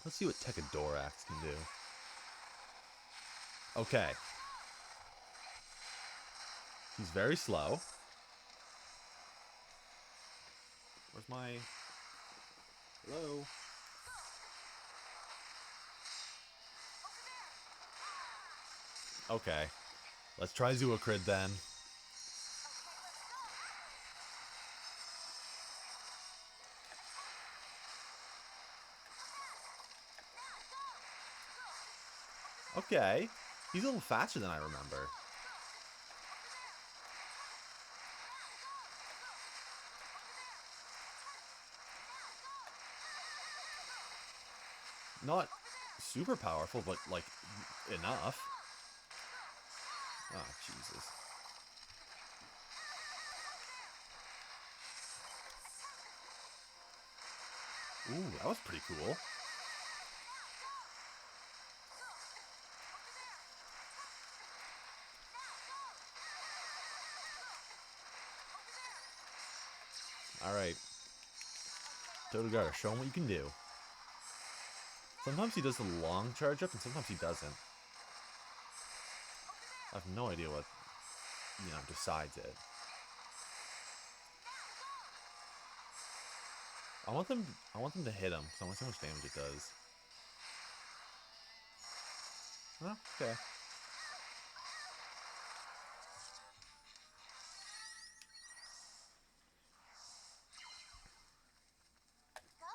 Let's see what Techadorax can do. Okay. He's very slow. Where's my... Hello? Okay. Let's try Zoocrid then. Okay. He's a little faster than I remember. Not super powerful, but, like, enough. Oh, Jesus. Ooh, that was pretty cool. Alright. Totogara, show him what you can do. Sometimes he does the long charge up, and sometimes he doesn't. I have no idea what, decides it. I want them to hit him, because I want to see how much damage it does. Oh, okay. Go!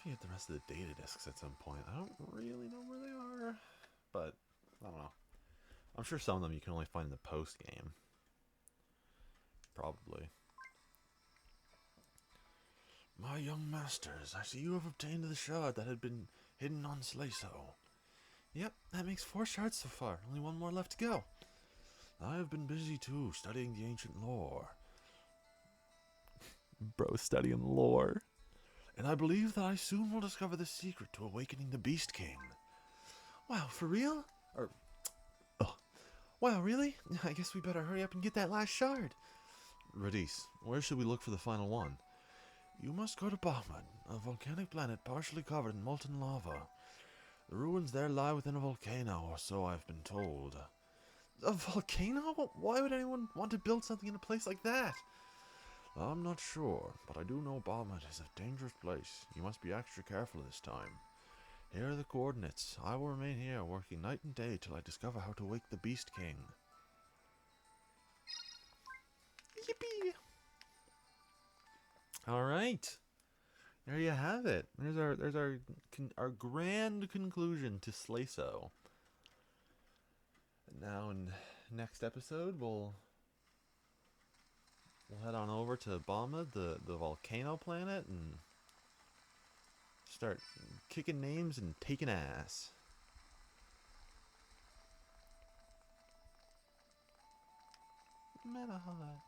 if you get the rest of the data discs at some point. I don't really know where they are, but I don't know. I'm sure some of them you can only find in the post game. Probably. My young masters, I see you have obtained the shard that had been hidden on Slaso. Yep, that makes 4 shards so far. Only 1 more left to go. I have been busy too, studying the ancient lore. Bro, studying lore. And I believe that I soon will discover the secret to awakening the Beast King. Wow, for real? Or, oh, wow, really? I guess we better hurry up and get that last shard. Radis, where should we look for the final one? You must go to Bahman, a volcanic planet partially covered in molten lava. The ruins there lie within a volcano, or so I've been told. A volcano? Why would anyone want to build something in a place like that? I'm not sure, but I do know Bahman is a dangerous place. You must be extra careful this time. Here are the coordinates. I will remain here, working night and day till I discover how to wake the Beast King. Yippee! All right, there you have it. There's our grand conclusion to Slaso. Now, in next episode, we'll head on over to Bama, the volcano planet, and start kicking names and taking ass. Meta Hut.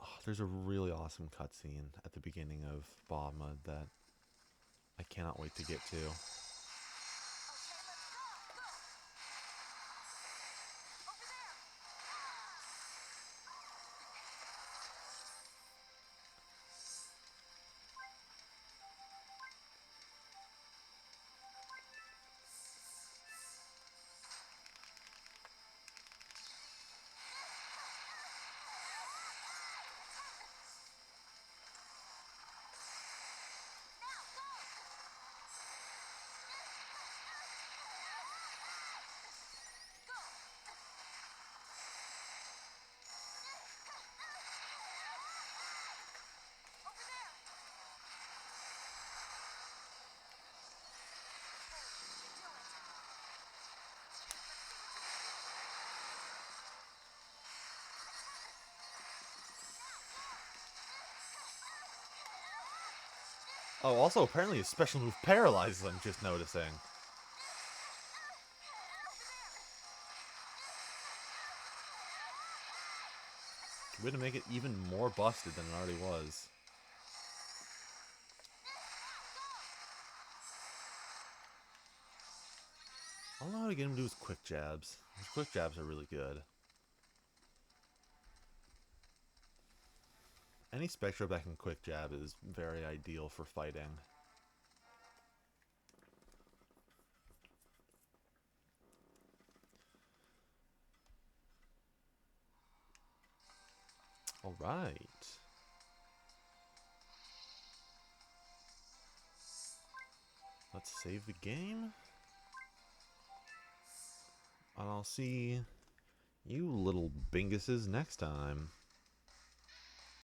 Oh, there's a really awesome cutscene at the beginning of Bama that I cannot wait to get to. Oh, also, apparently his special move paralyzes him, just noticing. Way to make it even more busted than it already was. I don't know how to get him to do his quick jabs. His quick jabs are really good. Any Spectrobe that can quick jab is very ideal for fighting. Alright. Let's save the game. And I'll see you little binguses next time.